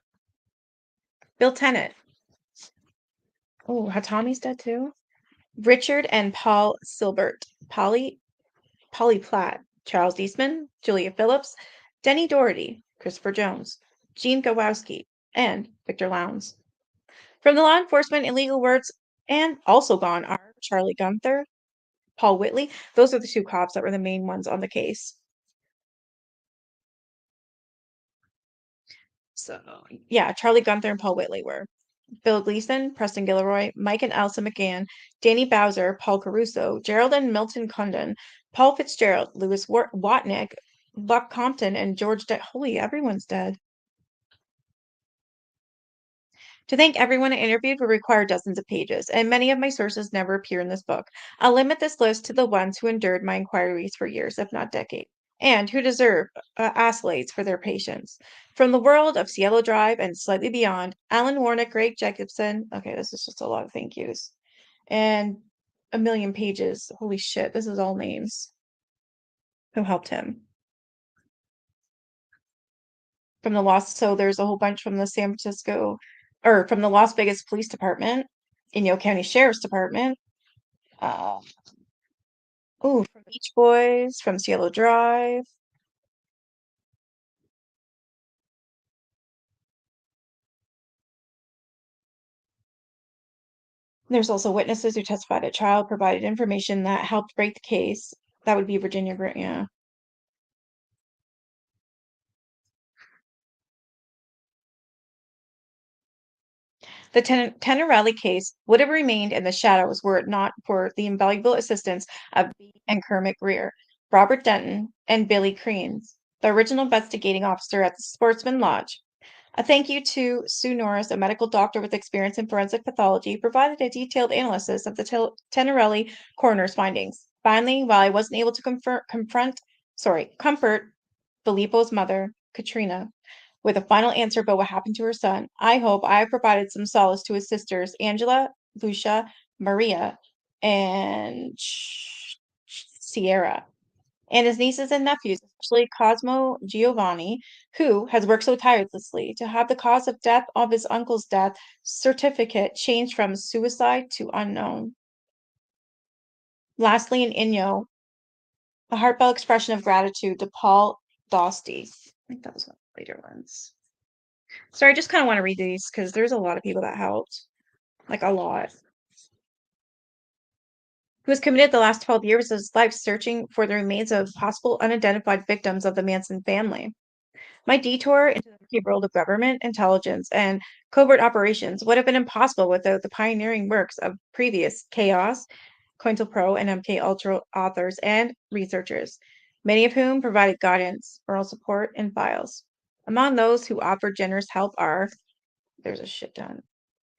Bill Tennant. Oh, Hatami's dead too. Richard and Paul Silbert, Polly Platt, Charles Eastman, Julia Phillips, Denny Doherty, Christopher Jones, Gene Gawowski, and Victor Lowndes. From the law enforcement and legal words, and also gone are Charlie Gunther, Paul Whitley. Those are the two cops that were the main ones on the case. So, yeah, Charlie Gunther and Paul Whitley were. Bill Gleason, Preston Gilroy, Mike and Elsa McGann, Danny Bowser, Paul Caruso, Gerald and Milton Condon, Paul Fitzgerald, Louis Watnick, Buck Compton, and George Holy, everyone's dead. To thank everyone I interviewed would require dozens of pages, and many of my sources never appear in this book. I'll limit this list to the ones who endured my inquiries for years, if not decades, and who deserve accolades for their patience. From the world of Cielo Drive and slightly beyond, Alan Warnick, Greg Jacobson. Okay, this is just a lot of thank yous. And a million pages. Holy shit, this is all names who helped him. From the so there's a whole bunch from the San Francisco or from the Las Vegas Police Department, Inyo County Sheriff's Department, uh, from Beach Boys, from Cielo Drive. There's also witnesses who testified at trial, provided information that helped break the case. That would be Virginia Grant, yeah. The Tenerelli case would have remained in the shadows were it not for the invaluable assistance of B and Kermit Greer, Robert Denton, and Billy Creans, the original investigating officer at the Sportsman Lodge. A thank you to Sue Norris, a medical doctor with experience in forensic pathology, who provided a detailed analysis of the Tenerelli coroner's findings. Finally, while I wasn't able to comfort Filippo's mother, Katrina, with a final answer about what happened to her son, I hope I have provided some solace to his sisters, Angela, Lucia, Maria, and Sierra, and his nieces and nephews, especially Cosmo Giovanni, who has worked so tirelessly to have the cause of death of his uncle's death certificate changed from suicide to unknown. Lastly, in Inyo, a heartfelt expression of gratitude to Paul Dosty. I think that was one of the later ones. So I just kind of want to read these because there's a lot of people that helped, like a lot. Who has committed the last 12 years of his life searching for the remains of possible unidentified victims of the Manson family. My detour into the murky world of government, intelligence, and covert operations would have been impossible without the pioneering works of previous Chaos, COINTELPRO, and MK Ultra authors and researchers, many of whom provided guidance, moral support, and files. Among those who offered generous help are, there's a shit ton.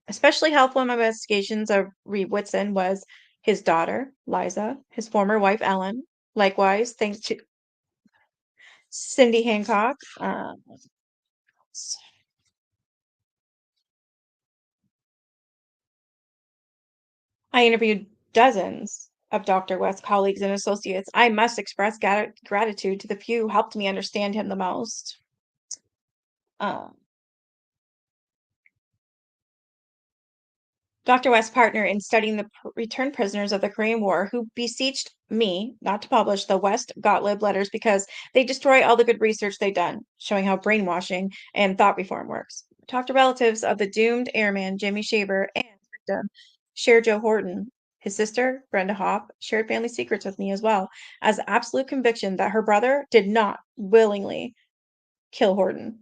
Especially helpful in my investigations of Reed Whitson was his daughter, Liza, his former wife, Ellen. Likewise, thanks to Cindy Hancock. I interviewed dozens of Dr. West's colleagues and associates. I must express gratitude to the few who helped me understand him the most. Dr. West's partner in studying the returned prisoners of the Korean War who beseeched me not to publish the West Gottlieb letters because they destroy all the good research they've done, showing how brainwashing and thought reform works. Talk to relatives of the doomed airman Jimmy Shaver and victim Cher Joe Horton. His sister, Brenda Hoff, shared family secrets with me as well, as absolute conviction that her brother did not willingly kill Horton.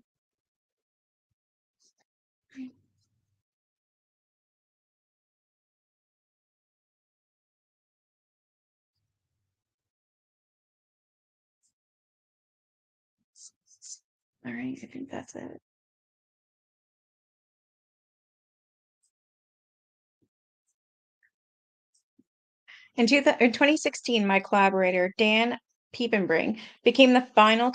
All right, I think that's it. In 2016, my collaborator, Dan Piepenbring, became the final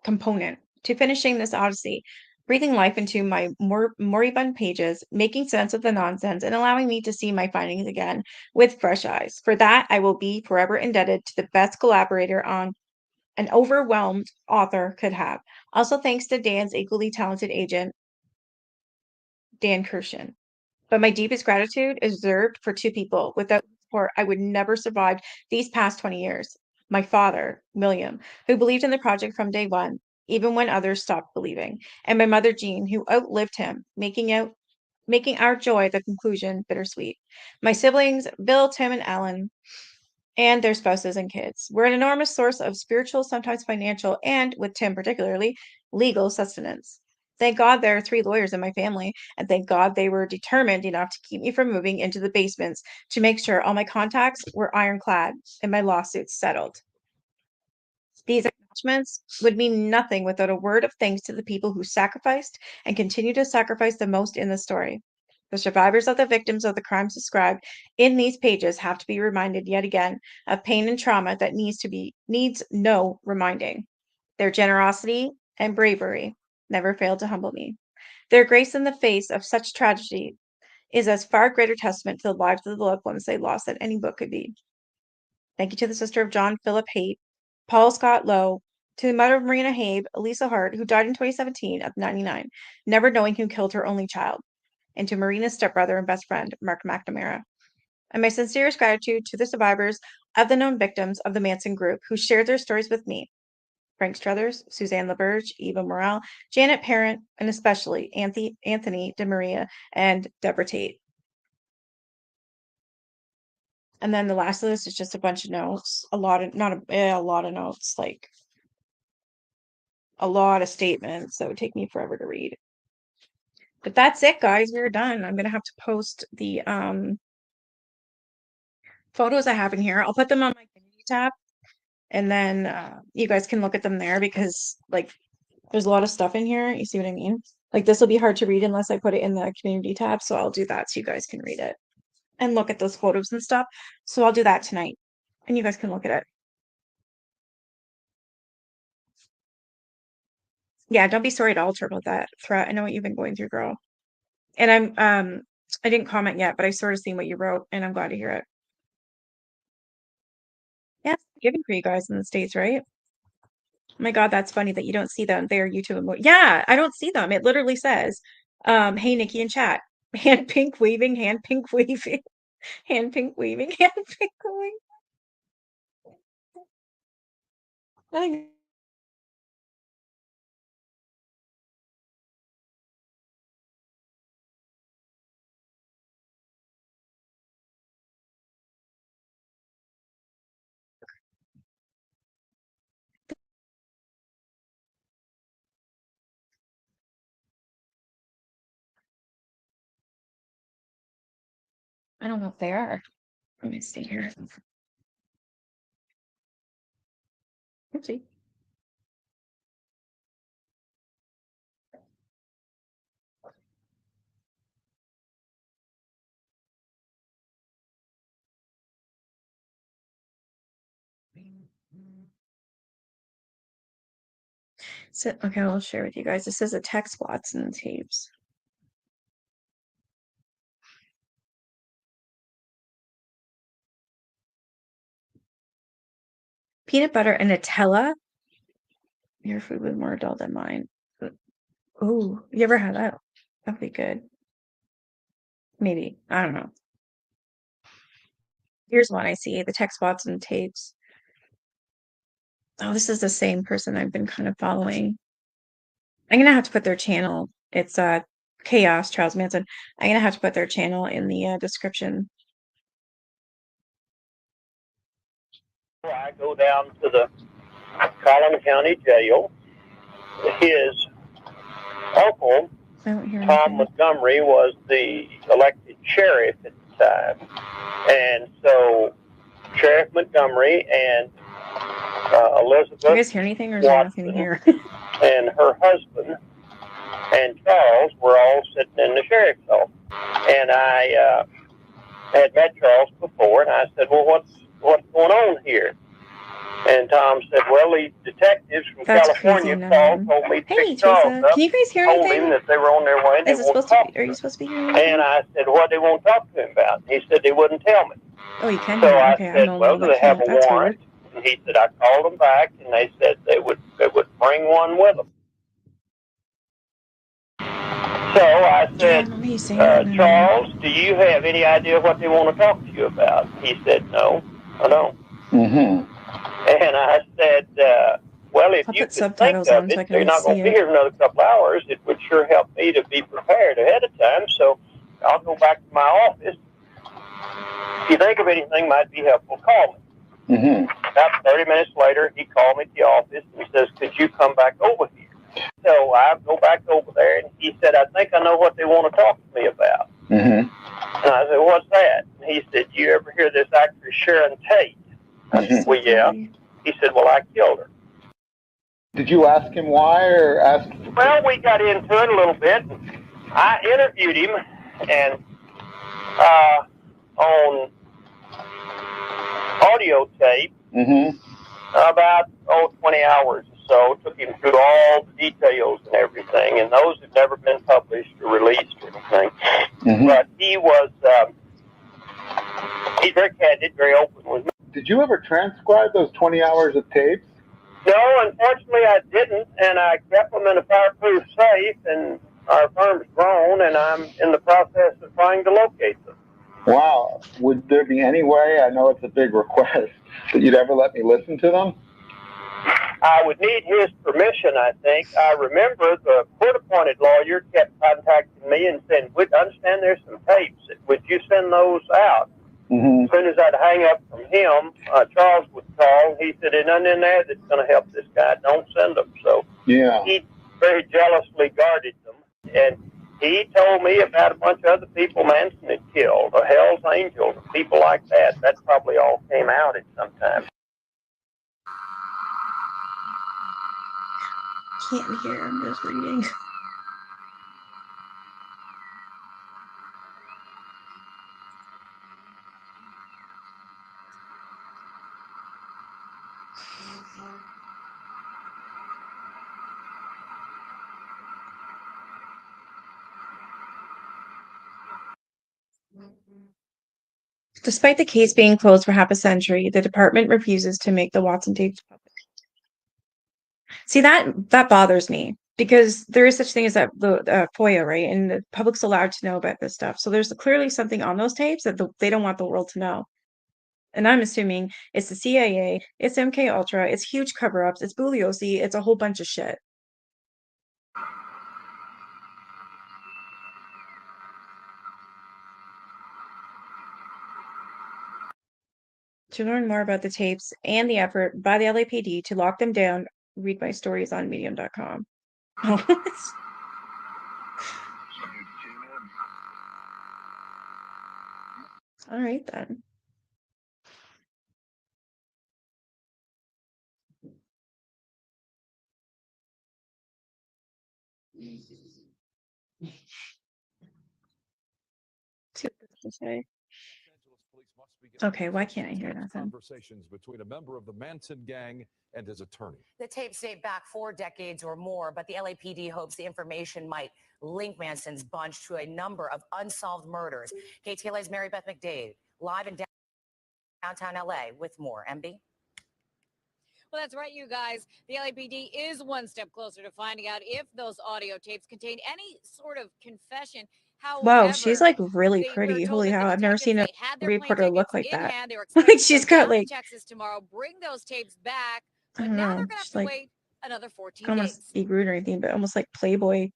component to finishing this odyssey, breathing life into my moribund pages, making sense of the nonsense, and allowing me to see my findings again with fresh eyes. For that, I will be forever indebted to the best collaborator on an overwhelmed author could have. Also, thanks to Dan's equally talented agent, Dan Kirshen. But my deepest gratitude is reserved for two people. Without support, I would never survive these past 20 years. My father, William, who believed in the project from day one, even when others stopped believing, and my mother, Jean, who outlived him, making our joy the conclusion bittersweet. My siblings, Bill, Tim, and Ellen, and their spouses and kids. We're an enormous source of spiritual, sometimes financial, and, with Tim particularly, legal sustenance. Thank God there are 3 lawyers in my family, and thank God they were determined enough to keep me from moving into the basements to make sure all my contacts were ironclad and my lawsuits settled. These acknowledgments would mean nothing without a word of thanks to the people who sacrificed and continue to sacrifice the most in the story. The survivors of the victims of the crimes described in these pages have to be reminded yet again of pain and trauma that needs no reminding. Their generosity and bravery never failed to humble me. Their grace in the face of such tragedy is as far greater testament to the lives of the loved ones they lost than any book could be. Thank you to the sister of John Philip Haight, Paul Scott Lowe, to the mother of Marina Habe, Elisa Hart, who died in 2017 at 99, never knowing who killed her only child, and to Marina's stepbrother and best friend, Mark McNamara. And my sincerest gratitude to the survivors of the known victims of the Manson group who shared their stories with me. Frank Struthers, Suzanne LaBerge, Eva Morel, Janet Parent, and especially Anthony DeMaria and Deborah Tate. And then the last of this is just a bunch of notes, a lot of notes, like a lot of statements that would take me forever to read. But that's it, guys. We're done. I'm gonna have to post the photos I have in here. I'll put them on my community tab, and then you guys can look at them there because like there's a lot of stuff in here. You see what I mean? Like this will be hard to read unless I put it in the community tab. So I'll do that so you guys can read it and look at those photos and stuff. So I'll do that tonight, and you guys can look at it. Yeah, don't be sorry at all about that threat. I know what you've been going through, girl. And I didn't comment yet, but I sort of seen what you wrote, and I'm glad to hear it. Yeah, it's giving for you guys in the States, right? Oh my God, that's funny that you don't see them. They are YouTube Yeah, I don't see them. It literally says, hey Nikki in chat. Hand pink waving, hand pink waving, hand pink waving, hand pink waving. I think I don't know if they are. Let me see here. Let's see. So, okay, I'll share with you guys. This is a text Watson tapes. Peanut butter and Nutella. Your food was more dull than mine. Oh, you ever had that? That'd be good. Maybe. I don't know. Here's one I see, the text Watson tapes. Oh, this is the same person I've been kind of following. I'm gonna have to put their channel. It's Chaos Charles Manson. I'm gonna have to put their channel in the description. I go down to the Collin County Jail. His uncle, I don't hear Tom anything. Montgomery, was the elected sheriff at the time. And so Sheriff Montgomery and Elizabeth Do you guys hear anything or is there nothing to Watson hear? and her husband and Charles were all sitting in the sheriff's office. And I had met Charles before, and I said, well, what's going on here? And Tom said, well, these detectives from That's California crazy, called, no. told me to Hey, pick Charles Tessa, up, can you guys hear told him anything? that they were on their way and Is they it wanted supposed to to talk be? Are to you him. supposed to be hearing anything? And I said, what they want to talk to him about? And he said they wouldn't tell me. Oh, you can So hear. I Okay, I'm said, the only well, one do that they have can't. a That's warrant? weird. And he said, I called them back, and they said they would bring one with them. So I Yeah, I said, remember you saying that now. Charles, do you have any idea what they want to talk to you about? He said, no, I don't. And I said, well, if I'll you put could think subtitles of on so I it, can they're at not least going see to be it. here another couple hours. It would sure help me to be prepared ahead of time. So I'll go back to my office. If you think of anything might be helpful, call me. Mm-hmm. About 30 minutes later, he called me at the office and says, "Could you come back over here?" So I go back over there, and he said, "I think I know what they want to talk to me about." Mm-hmm. And I said, "What's that?" And he said, "You ever hear this actress Sharon Tate?" I said, "Well, yeah." He said, "Well, I killed her." Did you ask him why, or ask? Well, we got into it a little bit. I interviewed him, and on audio tape, about 20 hours or so. Took him through all the details and everything, and those have never been published or released or anything. Mm-hmm. But he was he's very candid, very open with me. Did you ever transcribe those 20 hours of tapes? No, unfortunately I didn't, and I kept them in a fireproof safe, and our firm's grown, and I'm in the process of trying to locate them. Wow. Would there be any way, I know it's a big request, that you'd ever let me listen to them? I would need his permission, I think. I remember the court-appointed lawyer kept contacting me and saying, "We understand there's some tapes. Would you send those out?" Mm-hmm. As soon as I'd hang up from him, Charles would call. He said, "There's nothing in there that's going to help this guy. Don't send them." So yeah, he very jealously guarded them. And he told me about a bunch of other people Manson had killed, or Hell's Angels, or people like that. That probably all came out at some time. Can't hear, I'm just reading. Despite the case being closed for half a century, the department refuses to make the Watson tapes public. See, that bothers me because there is such thing as that the FOIA, right? And the public's allowed to know about this stuff. So there's clearly something on those tapes that they don't want the world to know. And I'm assuming it's the CIA, it's MK Ultra, it's huge cover-ups, it's Bugliosi, it's a whole bunch of shit. To learn more about the tapes and the effort by the LAPD to lock them down, read my stories on medium.com. All right, then. See what this has to say. Okay, why can't I hear that then? Conversations between a member of the Manson gang and his attorney. The tapes date back 4 decades or more, but the LAPD hopes the information might link Manson's bunch to a number of unsolved murders. KTLA's Mary Beth McDade, live in downtown LA with more. MB? Well, that's right, you guys. The LAPD is one step closer to finding out if those audio tapes contain any sort of confession. Wow, she's like really pretty. Holy hell, I've never seen a reporter look like that. Like she's got like Texas tomorrow, bring those tapes back, I but don't now know, they're gonna have she's to like wait another 14 almost days. be rude or anything, but almost like Playboy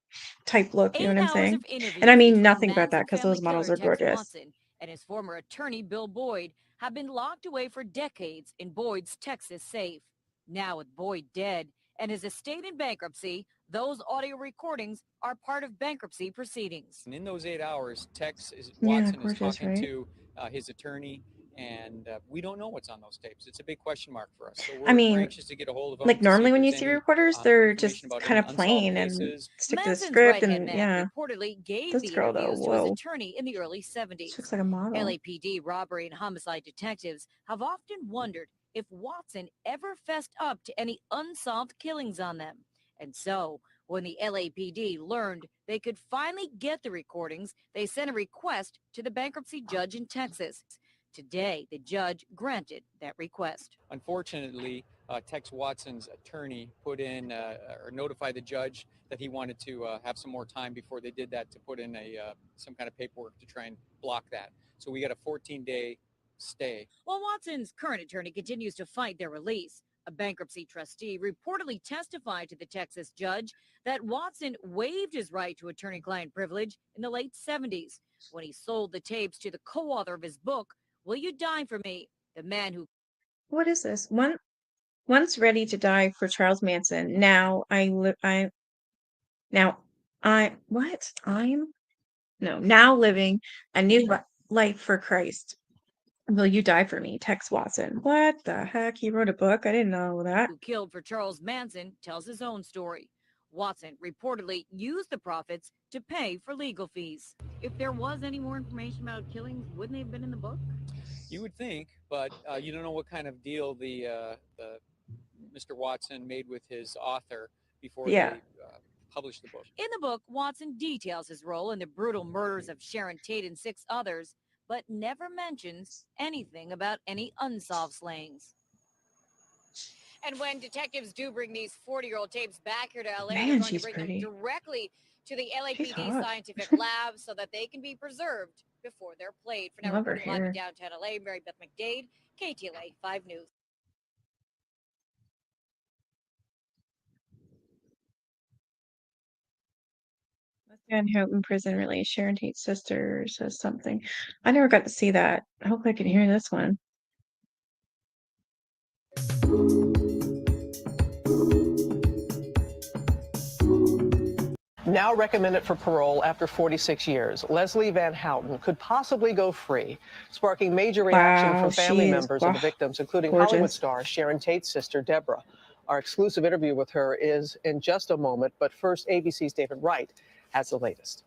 type look, you know 8 what I'm hours saying? of interviews And I mean between nothing about that Manson because family those models killer are Tex gorgeous. Watson and his former attorney Bill Boyd have been locked away for decades in Boyd's Texas safe. Now with Boyd dead and his estate in bankruptcy, those audio recordings are part of bankruptcy proceedings. And in those 8 hours, Yeah, Watson is gorgeous, talking right? to his attorney, and we don't know what's on those tapes. It's a big question mark for us. So I we're mean, anxious to get a hold of them like to see normally if when you there's see any reporters, they're just information about kind any of unsolved plain and cases. stick to the Manson's script right-hand and man yeah. reportedly gave This the girl though, interviews to his whoa. attorney in the early She 70s. looks like a model. LAPD robbery and homicide detectives have often wondered if Watson ever fessed up to any unsolved killings on them. And so, when the LAPD learned they could finally get the recordings, they sent a request to the bankruptcy judge in Texas. Today, the judge granted that request. Unfortunately, Tex Watson's attorney put in or notified the judge that he wanted to have some more time before they did that to put in some kind of paperwork to try and block that. So we got a 14-day stay. While Watson's current attorney continues to fight their release, a bankruptcy trustee reportedly testified to the Texas judge that Watson waived his right to attorney-client privilege in the late 70s when he sold the tapes to the co-author of his book, Will You Die for Me? The man who What is this? Once ready to die for Charles Manson. Now I live. Now I what? I'm no now living a new life for Christ. Will you die for me? Tex Watson. What the heck? He wrote a book. I didn't know that. Who killed for Charles Manson tells his own story. Watson reportedly used the profits to pay for legal fees. If there was any more information about killings, wouldn't they have been in the book? You would think, but you don't know what kind of deal the Mr. Watson made with his author before Yeah. they published the book. In the book, Watson details his role in the brutal murders of Sharon Tate and 6 others, but never mentions anything about any unsolved slayings. And when detectives do bring these 40-year-old tapes back here to LA, they're Man, going to she's bring pretty. them directly to the She's LAPD hot. scientific lab so that they can be preserved before they're played. For now, Love her reporting live in hair. downtown LA, Mary Beth McDade, KTLA 5 News. Van Houten prison release. Sharon Tate's sister says something. I never got to see that. I hope I can hear this one. Now recommended for parole after 46 years, Leslie Van Houten could possibly go free, sparking major reaction Wow, from family she is members of the victims, including gorgeous. Hollywood star Sharon Tate's sister, Deborah. Our exclusive interview with her is in just a moment, but first, ABC's David Wright has the latest.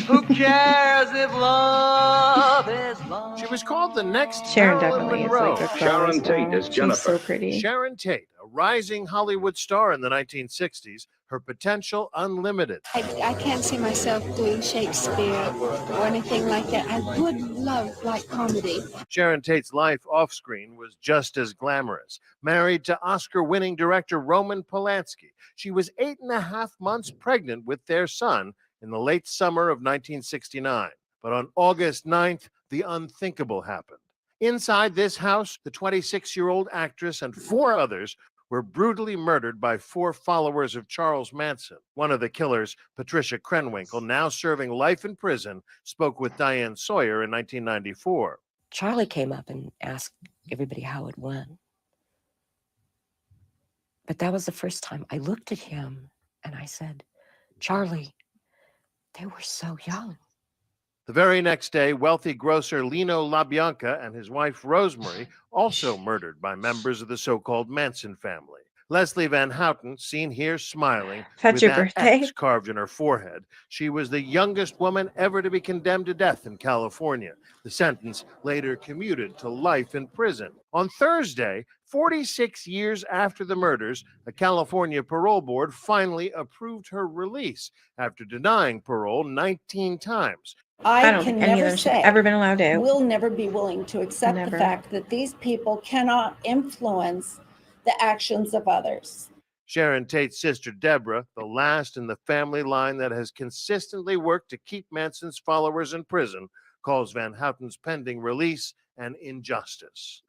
Who cares if love is long? She was called the next Sharon Marilyn definitely is Monroe. like a girl Sharon as well. Tate is She's Jennifer. so pretty. Sharon Tate, a rising Hollywood star in the 1960s, her potential unlimited. I can't see myself doing Shakespeare or anything like that. I would love light comedy. Sharon Tate's life off-screen was just as glamorous. Married to Oscar-winning director Roman Polanski, she was 8.5 months pregnant with their son in the late summer of 1969. But on August 9th, the unthinkable happened. Inside this house, the 26-year-old actress and 4 others were brutally murdered by 4 followers of Charles Manson. One of the killers, Patricia Krenwinkel, now serving life in prison, spoke with Diane Sawyer in 1994. Charlie came up and asked everybody how it went. But that was the first time I looked at him and I said, Charlie, they were so young. The very next day, wealthy grocer Lino LaBianca and his wife Rosemary also murdered by members of the so-called Manson family. Leslie Van Houten, seen here smiling That's with your that birthday? X carved in her forehead. She was the youngest woman ever to be condemned to death in California. The sentence later commuted to life in prison. On Thursday, 46 years after the murders, a California parole board finally approved her release after denying parole 19 times. I don't think any of them should have ever been allowed out. We'll never be willing to accept Never. the fact that these people cannot influence the actions of others. Sharon Tate's sister Deborah, the last in the family line that has consistently worked to keep Manson's followers in prison, calls Van Houten's pending release an injustice.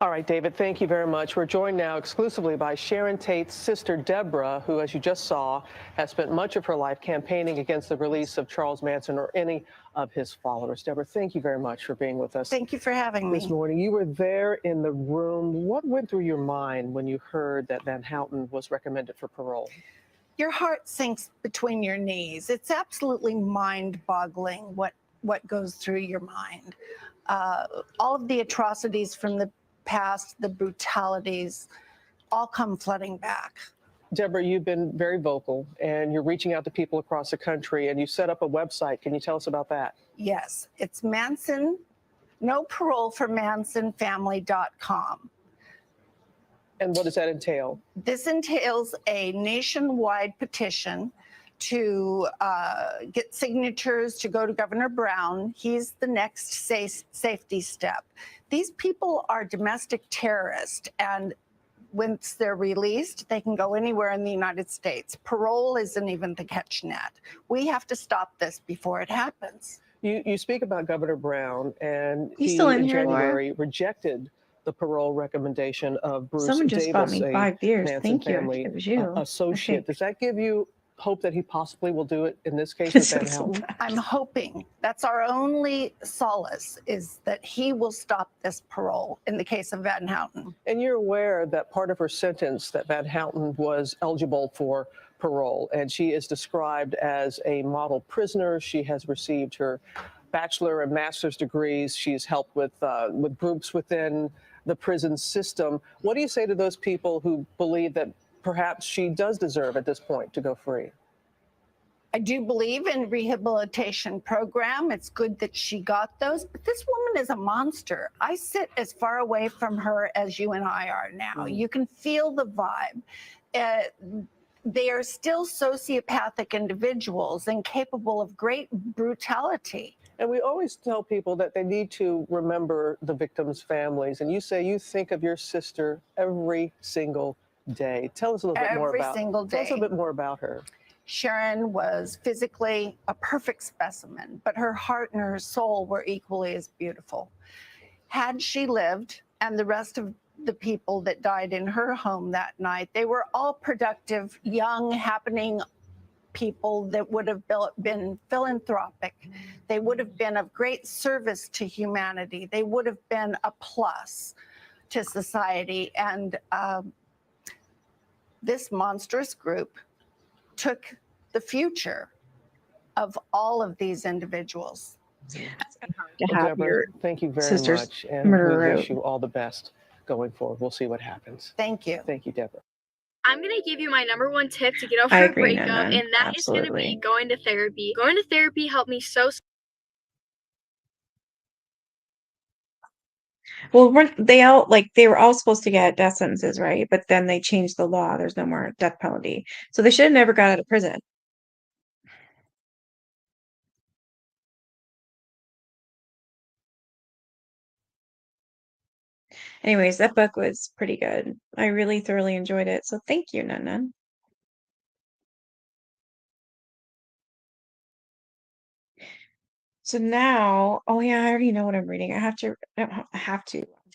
All right, David, thank you very much. We're joined now exclusively by Sharon Tate's sister, Deborah, who, as you just saw, has spent much of her life campaigning against the release of Charles Manson or any of his followers. Deborah, thank you very much for being with us. Thank you for having me. This morning, you were there in the room. What went through your mind when you heard that Van Houten was recommended for parole? Your heart sinks between your knees. It's absolutely mind-boggling what goes through your mind. All of the atrocities from the past, the brutalities, all come flooding back. Deborah, you've been very vocal and you're reaching out to people across the country and you set up a website. Can you tell us about that? Yes, it's Manson, no parole for MansonFamily.com. And what does that entail? This entails a nationwide petition to get signatures to go to Governor Brown. He's the next safety step. These people are domestic terrorists, and once they're released, they can go anywhere in the United States. Parole isn't even the catch net. We have to stop this before it happens. You speak about Governor Brown, and He's he still in in here, Laura. January rejected the parole recommendation of Bruce Someone just bought Davis, me a 5 beers. Manson Thank you. family It was you. associate. I think. Does that give you hope that he possibly will do it in this case with Van Houten? I'm hoping. That's our only solace, is that he will stop this parole in the case of Van Houten. And you're aware that part of her sentence, that Van Houten was eligible for parole, and she is described as a model prisoner. She has received her bachelor and master's degrees. She's helped with groups within the prison system. What do you say to those people who believe that perhaps she does deserve at this point to go free? I do believe in rehabilitation program. It's good that she got those, but this woman is a monster. I sit as far away from her as you and I are now. You can feel the vibe. They are still sociopathic individuals and capable of great brutality. And we always tell people that they need to remember the victims' families. And you say you think of your sister every single day. Tell us a little bit more about. Every single day. Tell us a little bit more about her. Sharon was physically a perfect specimen, but her heart and her soul were equally as beautiful. Had she lived, and the rest of the people that died in her home that night, they were all productive, young, happening people that would have been philanthropic. They would have been of great service to humanity. They would have been a plus to society. And this monstrous group took the future of all of these individuals. To Well, have Deborah, your thank you very sister's much, and murderer we wish out. you all the best going forward. We'll see what happens. Thank you. Thank you, Deborah. I'm going to give you my #1 tip to get over I a agree, breakup, Nan, and that is going to be absolutely. going to therapy. Going to therapy helped me so. Well, they were all supposed to get death sentences, right? But then they changed the law. There's no more death penalty. So they should have never got out of prison. Anyways, that book was pretty good. I really thoroughly enjoyed it. So thank you, Nan. So now, oh yeah, I already know what I'm reading. I'm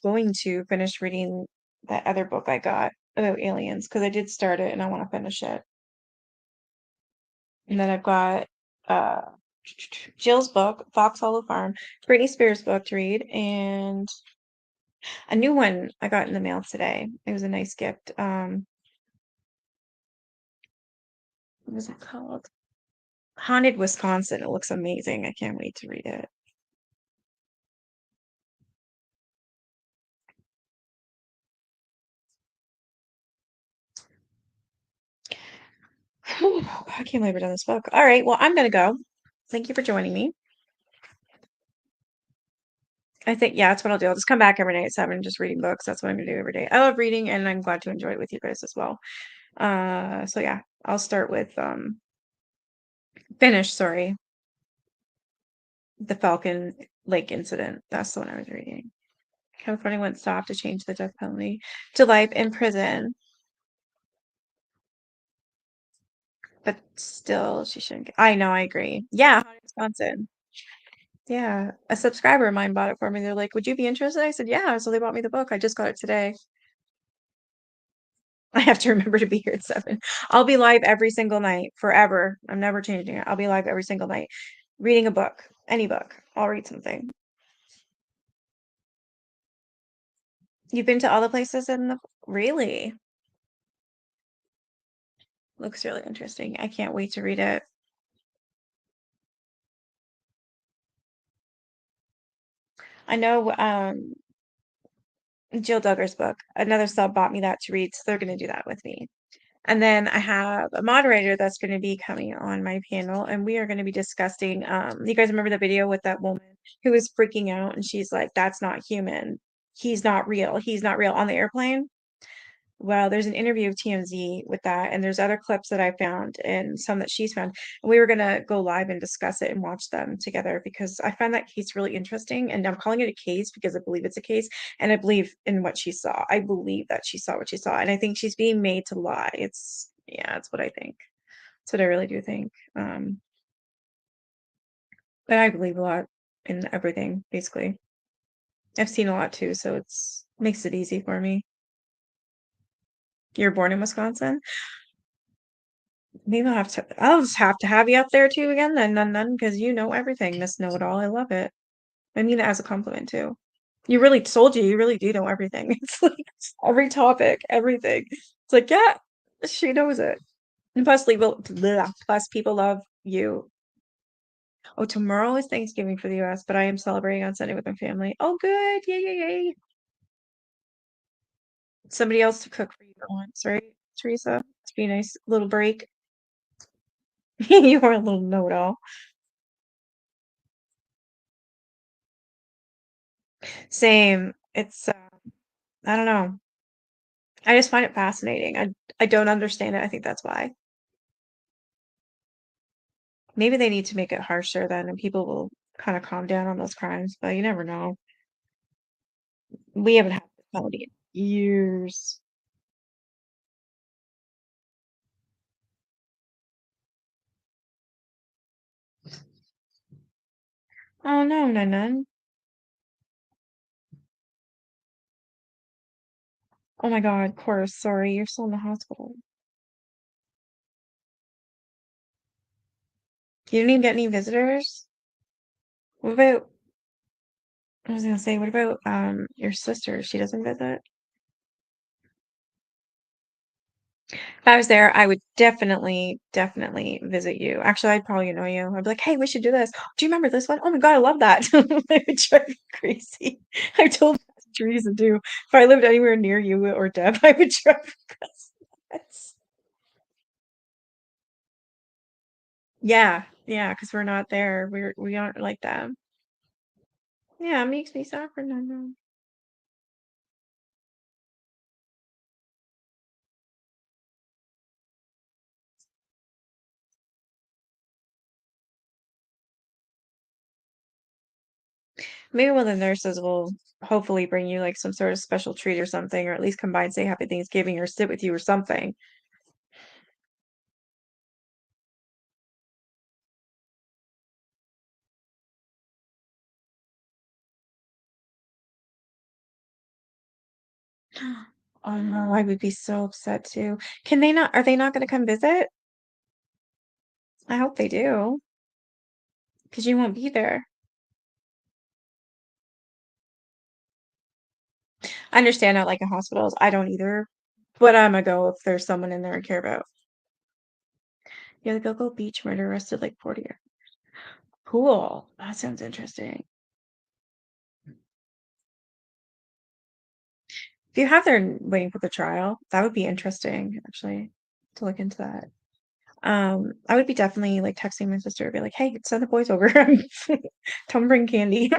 going to finish reading that other book I got about aliens because I did start it and I want to finish it. And then I've got uh Jill's book, Fox Hollow Farm, Britney Spears book to read, and a new one I got in the mail today. It was a nice gift. What was it called? Haunted Wisconsin. It looks amazing. I can't wait to read it. I can't believe we're done this book. All right, well, I'm gonna go. Thank you for joining me. I think, yeah, that's what I'll do. I'll just come back every night at 7, just reading books. That's what I'm gonna do every day. I love reading, and I'm glad to enjoy it with you guys as well. So yeah, I'll start with sorry, the Falcon Lake incident. That's the one I was reading. California won't stop to change the death penalty to life in prison. But still, she shouldn't get, I know, I agree. Yeah, Wisconsin. Yeah, a subscriber of mine bought it for me. They're like, "Would you be interested?" I said, "Yeah." So they bought me the book. I just got it today. I have to remember to be here at 7. I'll be live every single night forever. I'm never changing it. I'll be live every single night, reading a book, any book. I'll read something. You've been to all the places in the really? Looks really interesting. I can't wait to read it. I know Jill Duggar's book. Another sub bought me that to read, so they're going to do that with me. And then I have a moderator that's going to be coming on my panel, and we are going to be discussing. You guys remember the video with that woman who was freaking out, and she's like, "That's not human. He's not real. He's not real," on the airplane. Well, there's an interview of TMZ with that, and there's other clips that I found and some that she's found. And we were gonna go live and discuss it and watch them together because I find that case really interesting. And I'm calling it a case because I believe it's a case, and I believe in what she saw. I believe that she saw what she saw, and I think she's being made to lie. It's what I think. That's what I really do think. But I believe a lot in everything, basically. I've seen a lot too, so it's makes it easy for me. You're born in Wisconsin? Maybe I'll just have to have you up there too again then, because you know everything, Miss Know-It-All. I love it. I mean it as a compliment too. You really told you really do know everything. It's like every topic, everything. It's like, yeah, she knows it. And plus people love you. Oh, tomorrow is Thanksgiving for the US, but I am celebrating on Sunday with my family. Oh, good. Yay, yay, yay. Somebody else to cook for you for once, right, Teresa? To be a nice little break. You are a little know-it-all. Same. It's I don't know. I just find it fascinating. I don't understand it. I think that's why. Maybe they need to make it harsher then, and people will kind of calm down on those crimes, but you never know. We haven't had this penalty in years. Oh no, none. Oh my God, of course. Sorry, you're still in the hospital. You didn't even get any visitors? What about, I was gonna say, what about your sister? She doesn't visit? If I was there, I would definitely visit you. Actually, I'd probably know you. I'd be like, hey, we should do this. Do you remember this one? Oh my God, I love that. I would drive you crazy. I told Teresa too. If I lived anywhere near you or Deb, I would drive you nuts. Yeah, because we're not there. We aren't like that. Yeah, it makes me sad for Nana. Maybe one of the nurses will hopefully bring you like some sort of special treat or something, or at least come by and say Happy Thanksgiving or sit with you or something. Oh no, I would be so upset too. Are they not gonna come visit? I hope they do, because you won't be there. I understand not liking hospitals. I don't either. But I'ma go if there's someone in there I care about. Yeah, the Go-Go Beach murder arrested like 40 years. Cool. That sounds interesting. If you have there waiting for the trial, that would be interesting, actually, to look into that. I would be definitely like texting my sister, be like, "Hey, send the boys over. Tell them bring candy."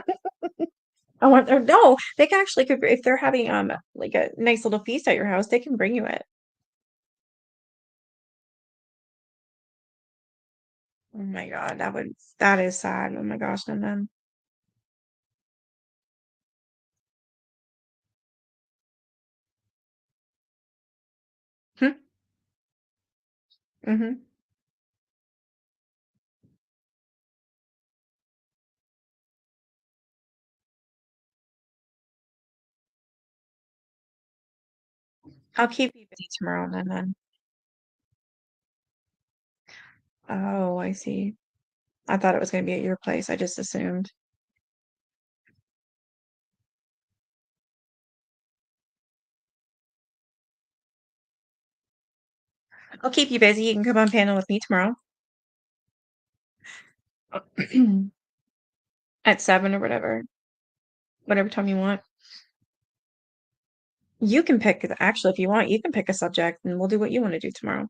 I want or no, they can actually could if they're having like a nice little feast at your house, they can bring you it. Oh my God, that is sad. Oh my gosh, and then hmm? Mm-hmm. I'll keep you busy tomorrow and then. Oh, I see. I thought it was gonna be at your place. I just assumed. I'll keep you busy. You can come on panel with me tomorrow at 7 or whatever time you want. You can pick, actually, if you want, you can pick a subject and we'll do what you want to do tomorrow.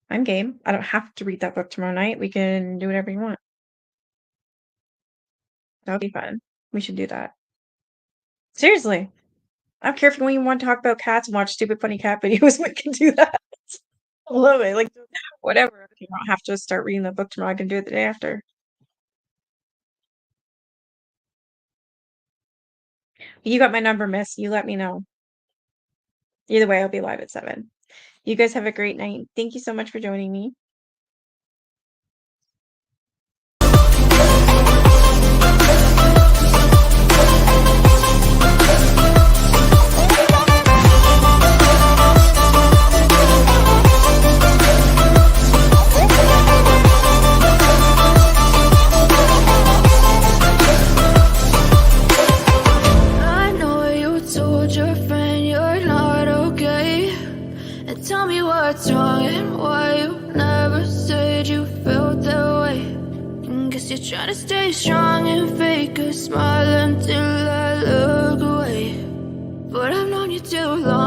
I'm game. I don't have to read that book tomorrow night. We can do whatever you want. That would be fun. We should do that. Seriously. I don't care if you want to talk about cats and watch stupid funny cat videos. We can do that. I love it. Like whatever. If you don't have to start reading the book tomorrow, I can do it the day after. You got my number, miss. You let me know. Either way, I'll be live at 7. You guys have a great night. Thank you so much for joining me. guess you're trying to stay strong and fake a smile until I look away. But I've known you too long.